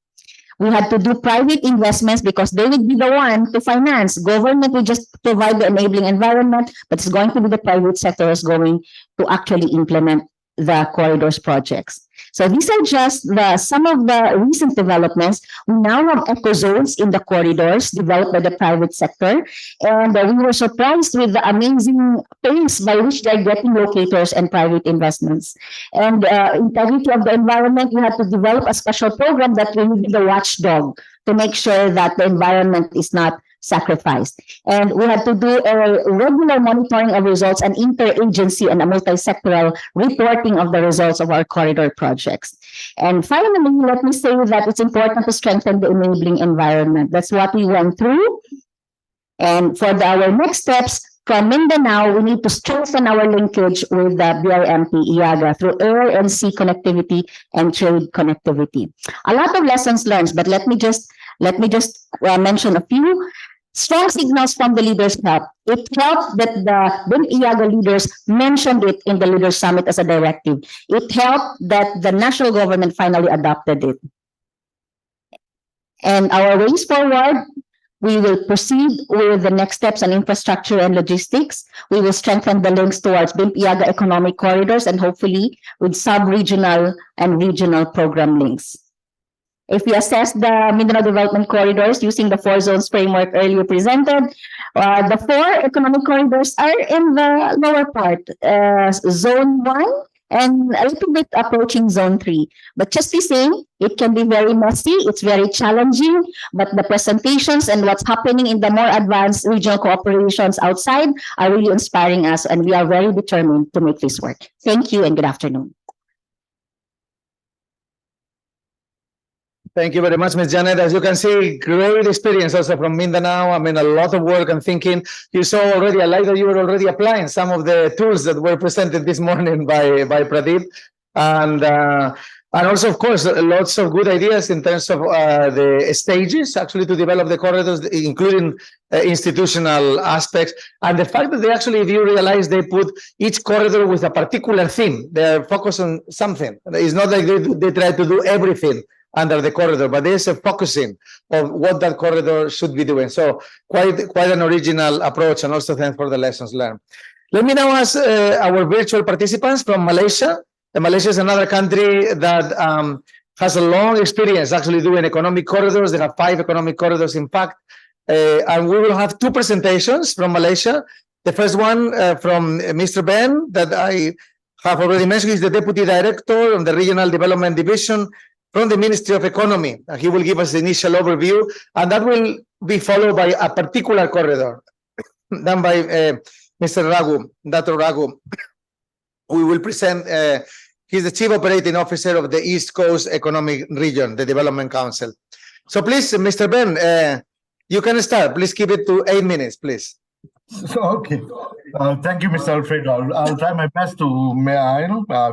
We had to do private investments because they would be the one to finance. Government will just provide the enabling environment, but it's going to be the private sector is going to actually implement the corridors projects. So these are just some of the recent developments. We now have eco zones in the corridors developed by the private sector, and we were surprised with the amazing pace by which they're getting locators and private investments. And integrity of the environment, we had to develop a special program that will be the watchdog to make sure that the environment is not sacrificed. And we had to do a regular monitoring of results and interagency and a multi-sectoral reporting of the results of our corridor projects. And finally, let me say that it's important to strengthen the enabling environment. That's what we went through. And for our next steps, from Mindanao, we need to strengthen our linkage with the BIMP EAGA through air and sea connectivity and trade connectivity. A lot of lessons learned, but let me just mention a few. Strong signals from the leaders helped. It helped that the BIMP EAGA leaders mentioned it in the Leaders Summit as a directive. It helped that the national government finally adopted it. And our ways forward, we will proceed with the next steps on infrastructure and logistics. We will strengthen the links towards BIMP EAGA economic corridors and hopefully with sub-regional and regional program links. If we assess the Mindanao Development Corridors using the 4 zones framework earlier presented, the 4 economic corridors are in the lower part, Zone 1 and a little bit approaching Zone 3. But just the same, it can be very messy, it's very challenging, but the presentations and what's happening in the more advanced regional cooperations outside are really inspiring us, and we are very determined to make this work. Thank you and good afternoon. Thank you very much, Ms. Janet. As you can see, great experience also from Mindanao. I mean, a lot of work and thinking. You saw already, I like that you were already applying some of the tools that were presented this morning by Pradeep. And also, of course, lots of good ideas in terms of the stages actually to develop the corridors, including institutional aspects. And the fact that they actually, if you realize, they put each corridor with a particular theme. They're focused on something. It's not like they try to do everything under the corridor, but there's a focusing of what that corridor should be doing. So quite an original approach, and also thanks for the lessons learned. Let me now ask our virtual participants from Malaysia. Malaysia is another country that has a long experience actually doing economic corridors. They have 5 economic corridors, in fact. And we will have 2 presentations from Malaysia. The first one from Mr. Ben, that I have already mentioned, is the Deputy Director of the Regional Development Division from the Ministry of Economy. He will give us the initial overview, and that will be followed by a particular corridor done by Mr. Raghu, Dr. Raghu. We will present, he's the Chief Operating Officer of the East Coast Economic Region, the Development Council. So please, Mr. Ben, you can start. Please keep it to 8 minutes, please. Okay. Thank you, Mr. Alfredo. I'll try my best to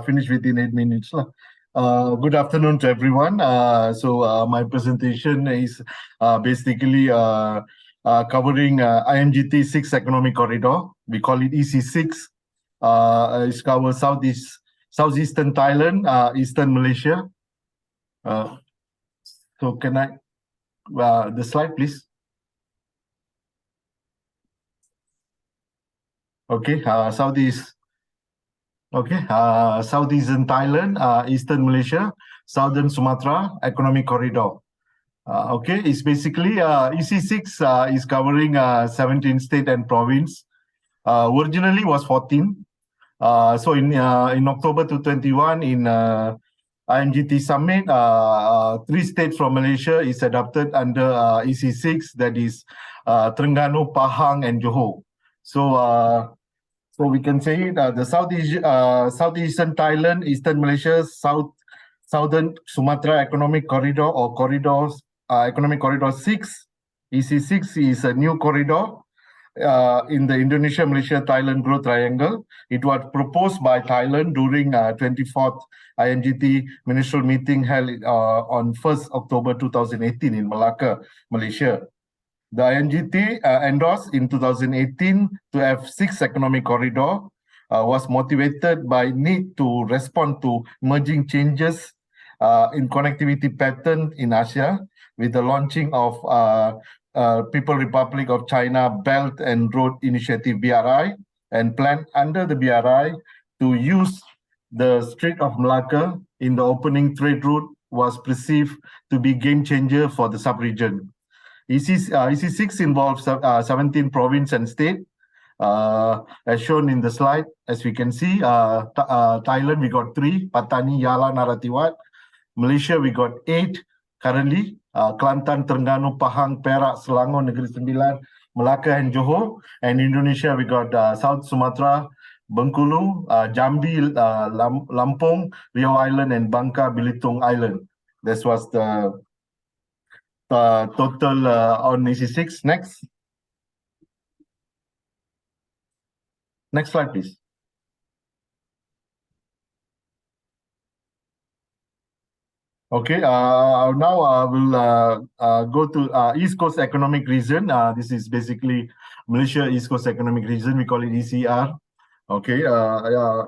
finish within 8 minutes. Good afternoon to everyone. My presentation is basically covering IMGT 6 Economic Corridor. We call it EC6. It's covers southeastern Thailand, eastern Malaysia. So can I, the slide, please? Okay, southeastern Thailand, eastern Malaysia, southern Sumatra Economic Corridor. It's basically EC6 is covering 17 state and province. Originally was 14. So in October 2021 in IMGT Summit, 3 states from Malaysia is adopted under EC6, that is Terengganu, Pahang, and Johor. So we can say the southeastern Thailand, eastern Malaysia, southern Sumatra Economic Corridor or corridors, Economic Corridor 6. EC6 is a new corridor in the Indonesia-Malaysia-Thailand Growth Triangle. It was proposed by Thailand during 24th IMGT ministerial meeting held on 1st October 2018 in Malacca, Malaysia. The IMGT endorsed in 2018 to have 6 economic corridor was motivated by need to respond to emerging changes in connectivity pattern in Asia. with the launching of People Republic of China Belt and Road Initiative BRI, and planned under the BRI to use the Strait of Malacca in the opening trade route was perceived to be game changer for the sub-region. EC6 involves 17 province and state. As shown in the slide, as we can see, Thailand, we got 3, Patani, Yala, Narathiwat. Malaysia, we got 8 currently, Kelantan, Terengganu, Pahang, Perak, Selangor, Negeri Sembilan, Melaka and Johor. And Indonesia, we got South Sumatra, Bengkulu, Jambi, Lampung, Riau Island, and Bangka Belitung Island. This was the total on EC6. Next slide, please. Okay, now we'll go to East Coast Economic Region. This is basically Malaysia East Coast Economic Region. We call it ECR. Okay,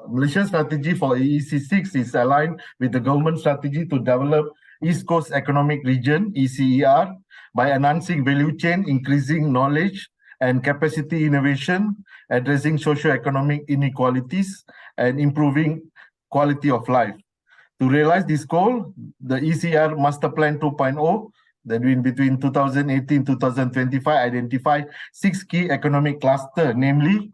Malaysia's strategy for EC6 is aligned with the government strategy to develop East Coast Economic Region, ECER, by enhancing value chain, increasing knowledge and capacity innovation, addressing socio-economic inequalities, and improving quality of life. To realize this goal, the ECR Master Plan 2.0, that between 2018-2025, identify 6 key economic clusters, namely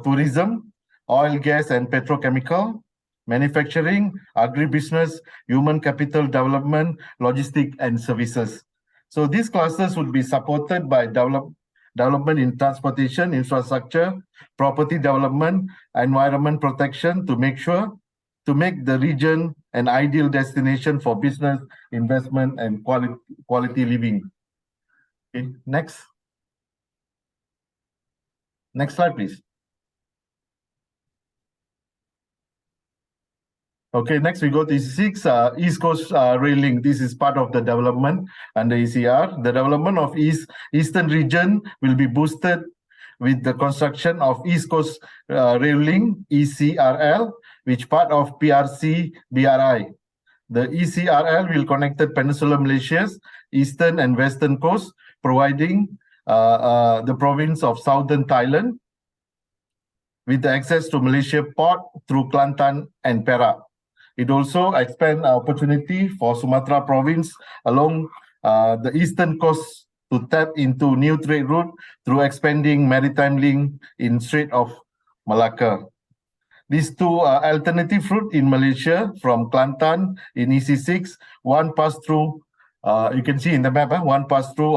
tourism, oil, gas, and petrochemical, manufacturing, agribusiness, human capital development, logistics, and services. So these clusters would be supported by development in transportation, infrastructure, property development, environment protection to make the region an ideal destination for business, investment, and quality living. Okay, next slide, please. Okay, next we go to EC6, East Coast Rail Link. This is part of the development under ECR. The development of Eastern region will be boosted with the construction of East Coast Rail Link, ECRL, which part of PRC BRI. The ECRL will connect the Peninsular Malaysia's eastern and western coast, providing the province of southern Thailand with the access to Malaysia port through Kelantan and Perak. It also expands opportunity for Sumatra province along the eastern coast to tap into new trade route through expanding maritime link in Strait of Malacca. These 2 alternative route in Malaysia from Kelantan in EC6, one pass through, you can see in the map, one pass through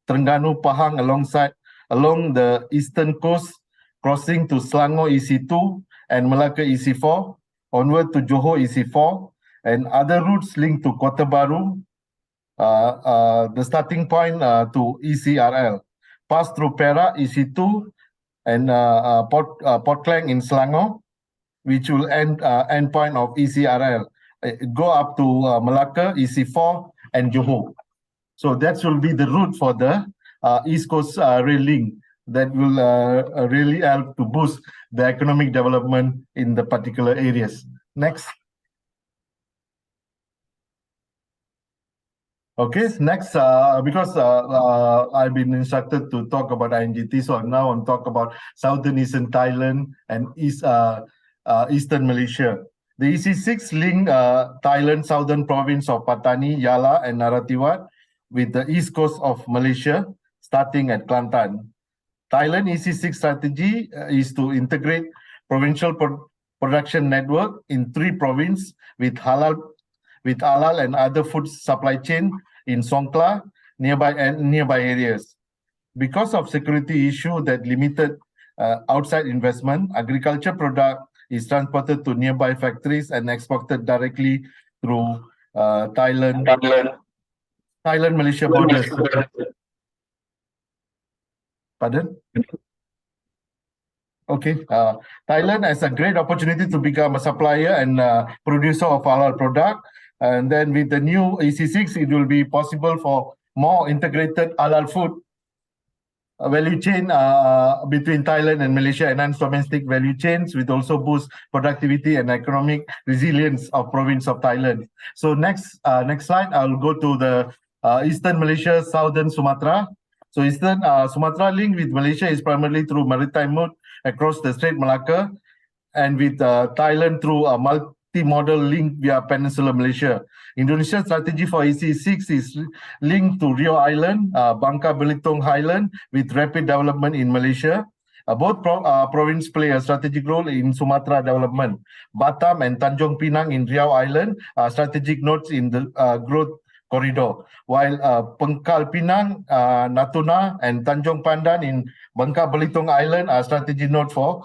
Terengganu, Pahang along the eastern coast, crossing to Selangor EC2 and Melaka EC4, onward to Johor EC4, and other routes linked to Kota Baru, the starting point to ECRL. Pass through Perak EC2 and Port Klang in Selangor, which will end point of ECRL. Go up to Melaka EC4 and Johor. So that will be the route for the East Coast Rail Link that will really help to boost the economic development in the particular areas. Next. Okay, next, because I've been instructed to talk about IMT, so now I'm talk about Southern Eastern Thailand and Eastern Malaysia. The EC6 link Thailand southern province of Patani, Yala, and Narathiwat with the east coast of Malaysia, starting at Kelantan. Thailand EC6 strategy is to integrate provincial production network in 3 provinces with halal and other food supply chain in Songkhla, nearby areas. Because of security issue that limited outside investment, agriculture product is transported to nearby factories and exported directly through Thailand-Malaysia borders. Pardon? Okay, Thailand has a great opportunity to become a supplier and producer of halal product. And then with the new EC6, it will be possible for more integrated halal food value chain between Thailand and Malaysia, enhance domestic value chains, which also boost productivity and economic resilience of province of Thailand. So next slide, I'll go to the Eastern Malaysia, Southern Sumatra. So Eastern Sumatra link with Malaysia is primarily through maritime mode across the Strait Malacca, and with Thailand through a multi-modal link via Peninsular Malaysia. Indonesia's strategy for EC6 is linked to Rio Island, Bangka Belitung Highland with rapid development in Malaysia. Both provinces play a strategic role in Sumatra development. Batam and Tanjung Pinang in Riau Island are strategic nodes in the growth corridor, while Pengkal Pinang, Natuna, and Tanjung Pandan in Bangka Belitung Island are strategic nodes for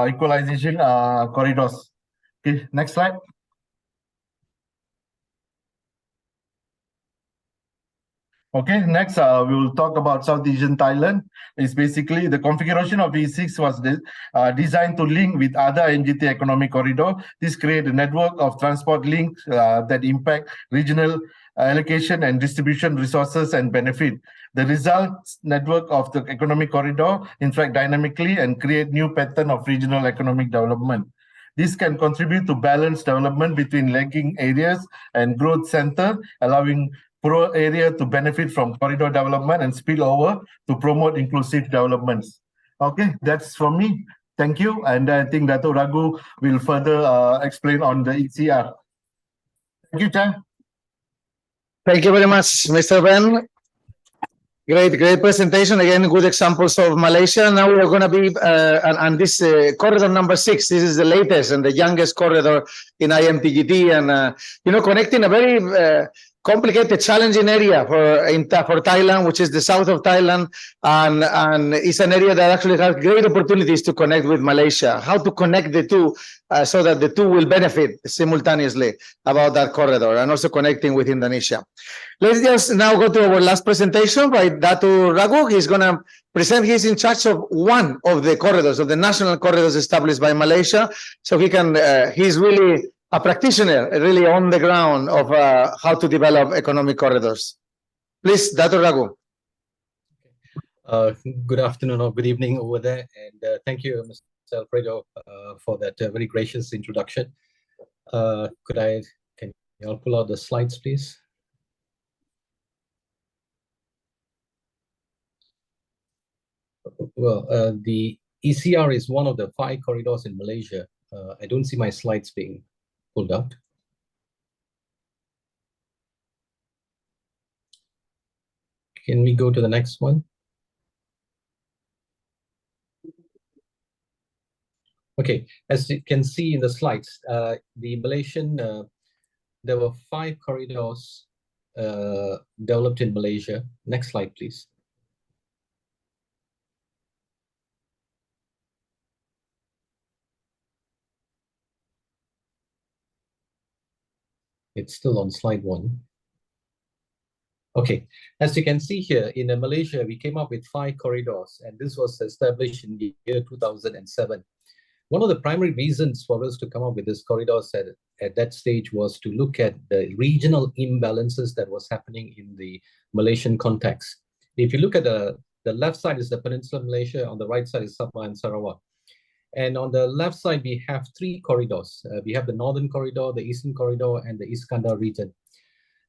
equalization corridors. Okay, next slide. Okay, next we will talk about South Asian Thailand. It's basically the configuration of E6 was designed to link with other MGT economic corridor. This create a network of transport links that impact regional allocation and distribution resources and benefit. The results network of the economic corridor interact dynamically and create new pattern of regional economic development. This can contribute to balanced development between lagging areas and growth center, allowing pro area to benefit from corridor development and spill over to promote inclusive developments. Okay, that's from me. Thank you. And I think Dato' Raghu will further explain on the ECR. Thank you, Chair. Thank you very much, Mr. Ben. Great presentation. Again, good examples of Malaysia. Now we are going to be on this corridor number 6. This is the latest and the youngest corridor in IMTGT, and connecting a very complicated, challenging area for Thailand, which is the south of Thailand, and it's an area that actually has great opportunities to connect with Malaysia. How to connect the two so that the two will benefit simultaneously about that corridor, and also connecting with Indonesia. Let's just now go to our last presentation by Dato' Raghu. He's going to present. He's in charge of one of the corridors, of the national corridors established by Malaysia. So he's really a practitioner, really on the ground of how to develop economic corridors. Please, Dato' Raghu. Good afternoon or good evening over there, and thank you, Mr. Alfredo, for that very gracious introduction. Can you all pull out the slides, please? Well, the ECR is one of the 5 corridors in Malaysia. I don't see my slides being pulled out. Can we go to the next one? Okay, as you can see in the slides, the Malaysian, there were 5 corridors developed in Malaysia. Next slide, please. It's still on slide 1. Okay, as you can see here, in Malaysia, we came up with 5 corridors, and this was established in the year 2007. One of the primary reasons for us to come up with this corridors at that stage was to look at the regional imbalances that was happening in the Malaysian context. If you look at the left side is the Peninsular Malaysia, on the right side is Sabah and Sarawak. And on the left side, we have 3 corridors. We have the Northern Corridor, the Eastern Corridor, and the Iskandar region.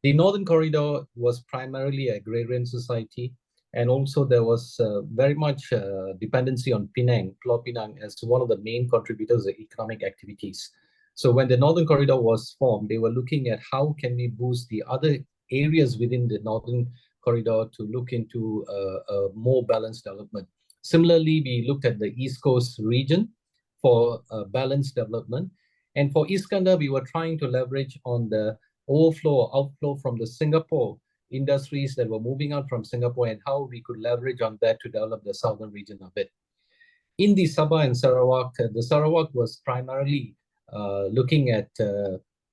The Northern Corridor was primarily agrarian society, and also there was very much dependency on Penang, Pulau Pinang, as one of the main contributors of economic activities. So when the Northern Corridor was formed, they were looking at how can we boost the other areas within the Northern Corridor to look into a more balanced development. Similarly, we looked at the East Coast region for balanced development. And for Iskandar, we were trying to leverage on the overflow or outflow from the Singapore industries that were moving out from Singapore and how we could leverage on that to develop the southern region a bit. In the Sabah and Sarawak, the Sarawak was primarily looking at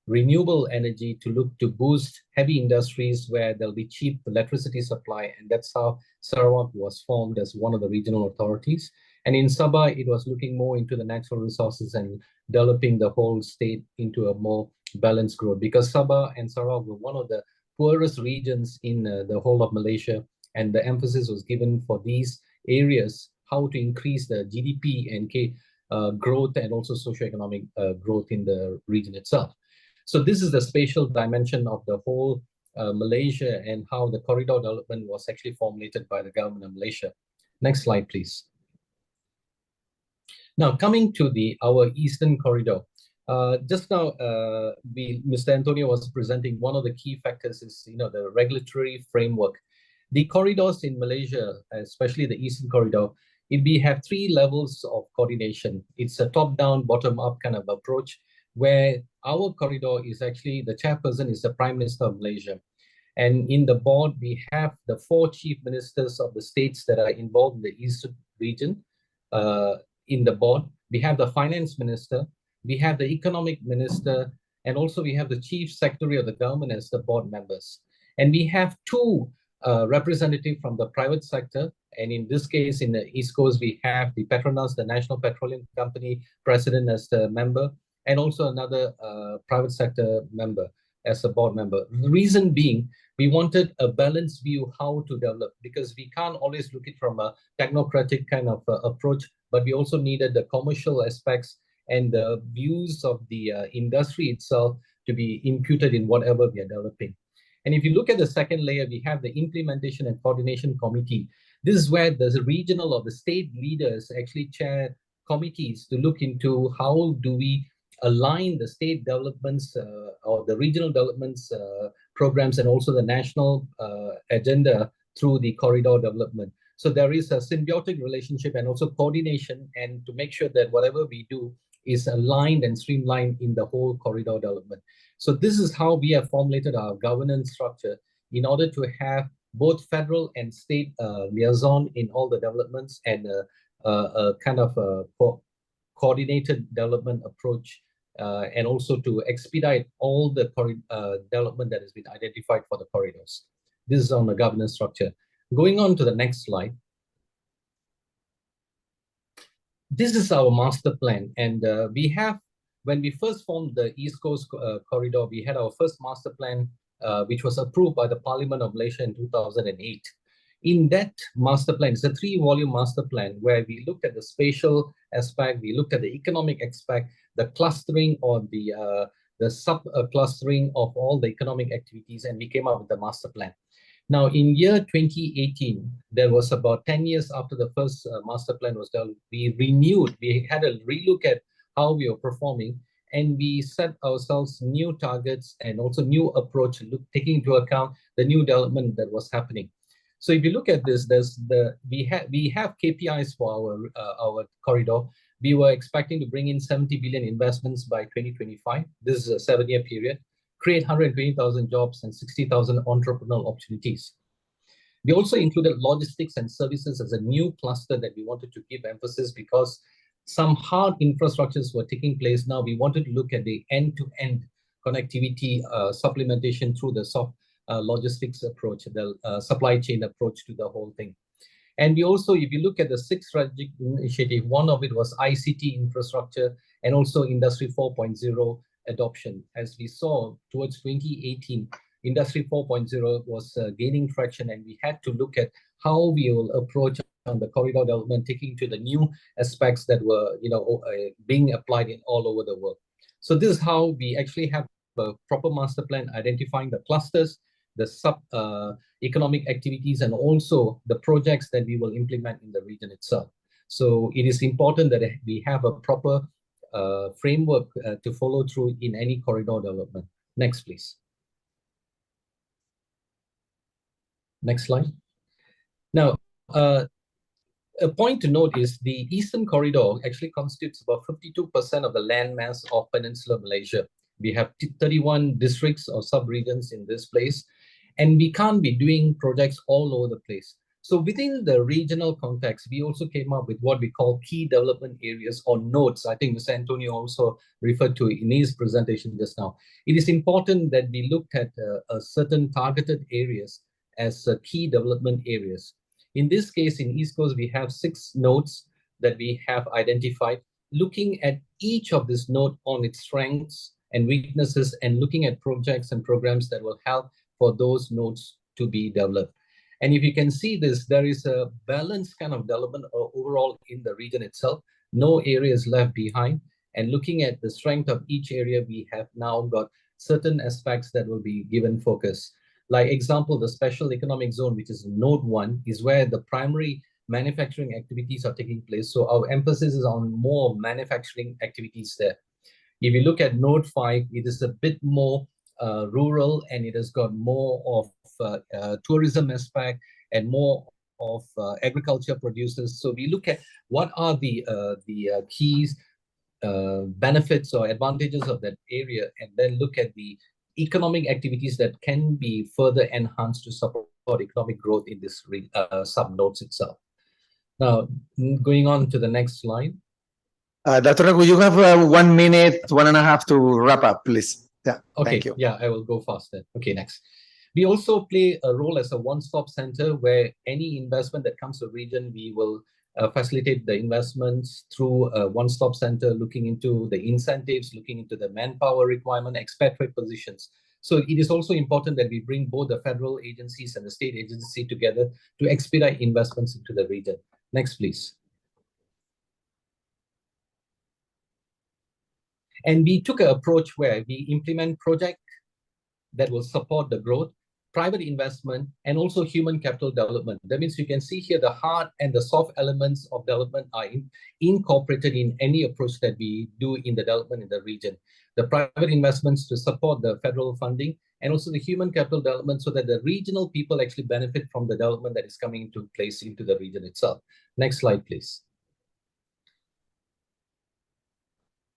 renewable energy to look to boost heavy industries where there'll be cheap electricity supply, and that's how Sarawak was formed as one of the regional authorities. And in Sabah, it was looking more into the natural resources and developing the whole state into a more balanced growth, because Sabah and Sarawak were one of the poorest regions in the whole of Malaysia, and the emphasis was given for these areas how to increase the GDP and growth and also socioeconomic growth in the region itself. So this is the spatial dimension of the whole Malaysia and how the corridor development was actually formulated by the government of Malaysia. Next slide, please. Now, coming to our Eastern Corridor. Just now, Mr. Antonio was presenting one of the key factors is, the regulatory framework. The corridors in Malaysia, especially the Eastern Corridor, we have 3 levels of coordination. It's a top-down, bottom-up kind of approach, where our corridor is actually, the chairperson is the Prime Minister of Malaysia. And in the board, we have the 4 chief ministers of the states that are involved in the Eastern region in the board. We have the finance minister, we have the economic minister, and also we have the chief secretary of the government as the board members. And we have 2 representatives from the private sector. And in this case, in the East Coast, we have the Petronas, the National Petroleum Company president as the member, and also another private sector member as a board member. The reason being, we wanted a balanced view how to develop, because we can't always look at it from a technocratic kind of approach, but we also needed the commercial aspects and the views of the industry itself to be imputed in whatever we are developing. And if you look at the second layer, we have the Implementation and Coordination Committee. This is where the regional or the state leaders actually chair committees to look into how do we align the state developments or the regional developments programs and also the national agenda through the corridor development. So there is a symbiotic relationship and also coordination, and to make sure that whatever we do is aligned and streamlined in the whole corridor development. So this is how we have formulated our governance structure in order to have both federal and state liaison in all the developments and a kind of a coordinated development approach, and also to expedite all the development that has been identified for the corridors. This is on the governance structure. Going on to the next slide. This is our master plan, and we have, when we first formed the East Coast Corridor, we had our first master plan, which was approved by the Parliament of Malaysia in 2008. In that master plan, it's a 3-volume master plan where we looked at the spatial aspect, we looked at the economic aspect, the clustering or the sub-clustering of all the economic activities, and we came up with the master plan. Now, in year 2018, there was about 10 years after the first master plan was done, we had a relook at how we were performing, and we set ourselves new targets and also new approach, taking into account the new development that was happening. So if you look at this, we have KPIs for our corridor. We were expecting to bring in 70 billion investments by 2025. This is a 7-year period. Create 120,000 jobs and 60,000 entrepreneurial opportunities. We also included logistics and services as a new cluster that we wanted to give emphasis, because some hard infrastructures were taking place. Now we wanted to look at the end-to-end connectivity supplementation through the soft logistics approach, the supply chain approach to the whole thing. And we also, if you look at the 6 strategic initiative, one of it was ICT infrastructure and also Industry 4.0 adoption. As we saw towards 2018, Industry 4.0 was gaining traction, and we had to look at how we will approach on the corridor development, taking to the new aspects that were being applied in all over the world. So this is how we actually have a proper master plan, identifying the clusters, the sub-economic activities, and also the projects that we will implement in the region itself. So it is important that we have a proper framework to follow through in any corridor development. Next, please. Next slide. Now, a point to note is the Eastern Corridor actually constitutes about 52% of the landmass of Peninsular Malaysia. We have 31 districts or sub-regions in this place, and we can't be doing projects all over the place. So within the regional context, we also came up with what we call key development areas or nodes. I think Mr. Antonio also referred to in his presentation just now. It is important that we looked at a certain targeted areas as key development areas. In this case, in East Coast, we have 6 nodes that we have identified, looking at each of this node on its strengths and weaknesses, and looking at projects and programs that will help for those nodes to be developed. And if you can see this, there is a balanced kind of development overall in the region itself. No area is left behind. And looking at the strength of each area, we have now got certain aspects that will be given focus. Like example, the special economic zone, which is node 1, is where the primary manufacturing activities are taking place. So our emphasis is on more manufacturing activities there. If you look at node 5, it is a bit more rural, and it has got more of tourism aspect and more of agriculture producers. So we look at what are the keys, benefits or advantages of that area, and then look at the economic activities that can be further enhanced to support economic growth in this sub-nodes itself. Now, going on to the next slide. Dr. Ragu, you have 1 minute, 1.5 to wrap up, please. Yeah, Okay, thank you. yeah, I will go faster. Okay, next. We also play a role as a one-stop center where any investment that comes to the region, we will facilitate the investments through a one-stop center, looking into the incentives, looking into the manpower requirement, expatriate positions. So it is also important that we bring both the federal agencies and the state agency together to expedite investments into the region. Next, please. And we took an approach where we implement projects that will support the growth, private investment, and also human capital development. That means you can see here the hard and the soft elements of development are incorporated in any approach that we do in the development in the region. The private investments to support the federal funding, and also the human capital development so that the regional people actually benefit from the development that is coming into place into the region itself. Next slide, please.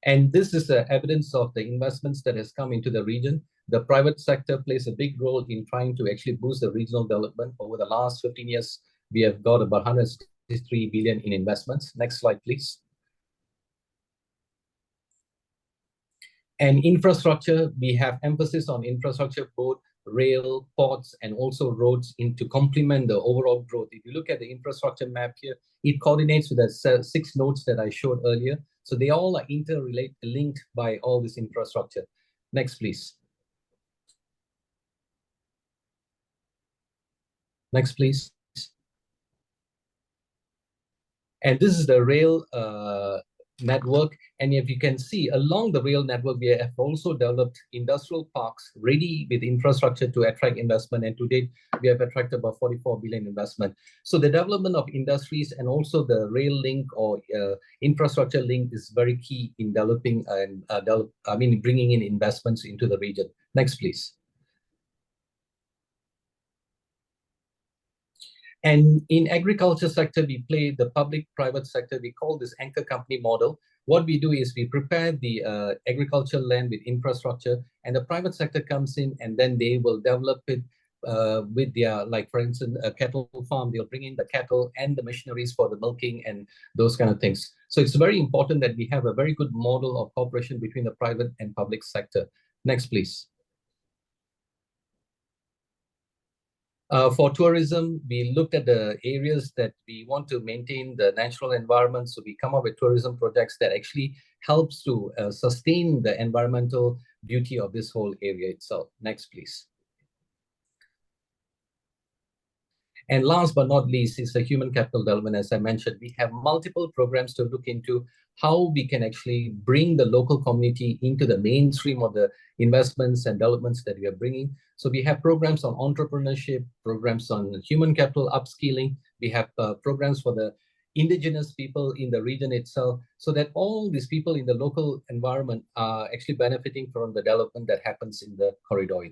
And this is the evidence of the investments that has come into the region. The private sector plays a big role in trying to actually boost the regional development. Over the last 15 years, we have got about 163 billion in investments. Next slide, please. And infrastructure, we have emphasis on infrastructure, both rail, ports, and also roads to complement the overall growth. If you look at the infrastructure map here, it coordinates with the 6 nodes that I showed earlier. So they all are linked by all this infrastructure. Next, please. Next, please. And this is the rail network. And if you can see along the rail network, we have also developed industrial parks ready with infrastructure to attract investment. And to date, we have attracted about 44 billion investment. So the development of industries and also the rail link or infrastructure link is very key in developing and bringing in investments into the region. Next, please. And in agriculture sector, we play the public-private sector. We call this anchor company model. What we do is we prepare the agricultural land with infrastructure, and the private sector comes in, and then they will develop it with their, like for instance, a cattle farm. They'll bring in the cattle and the machineries for the milking and those kind of things. So it's very important that we have a very good model of cooperation between the private and public sector. Next, please. For tourism, we looked at the areas that we want to maintain the natural environment. So we come up with tourism projects that actually helps to sustain the environmental beauty of this whole area itself. Next, please. And last but not least is the human capital development. As I mentioned, we have multiple programs to look into how we can actually bring the local community into the mainstream of the investments and developments that we are bringing. So we have programs on entrepreneurship, programs on human capital upskilling. We have programs for the indigenous people in the region itself, so that all these people in the local environment are actually benefiting from the development that happens in the corridor.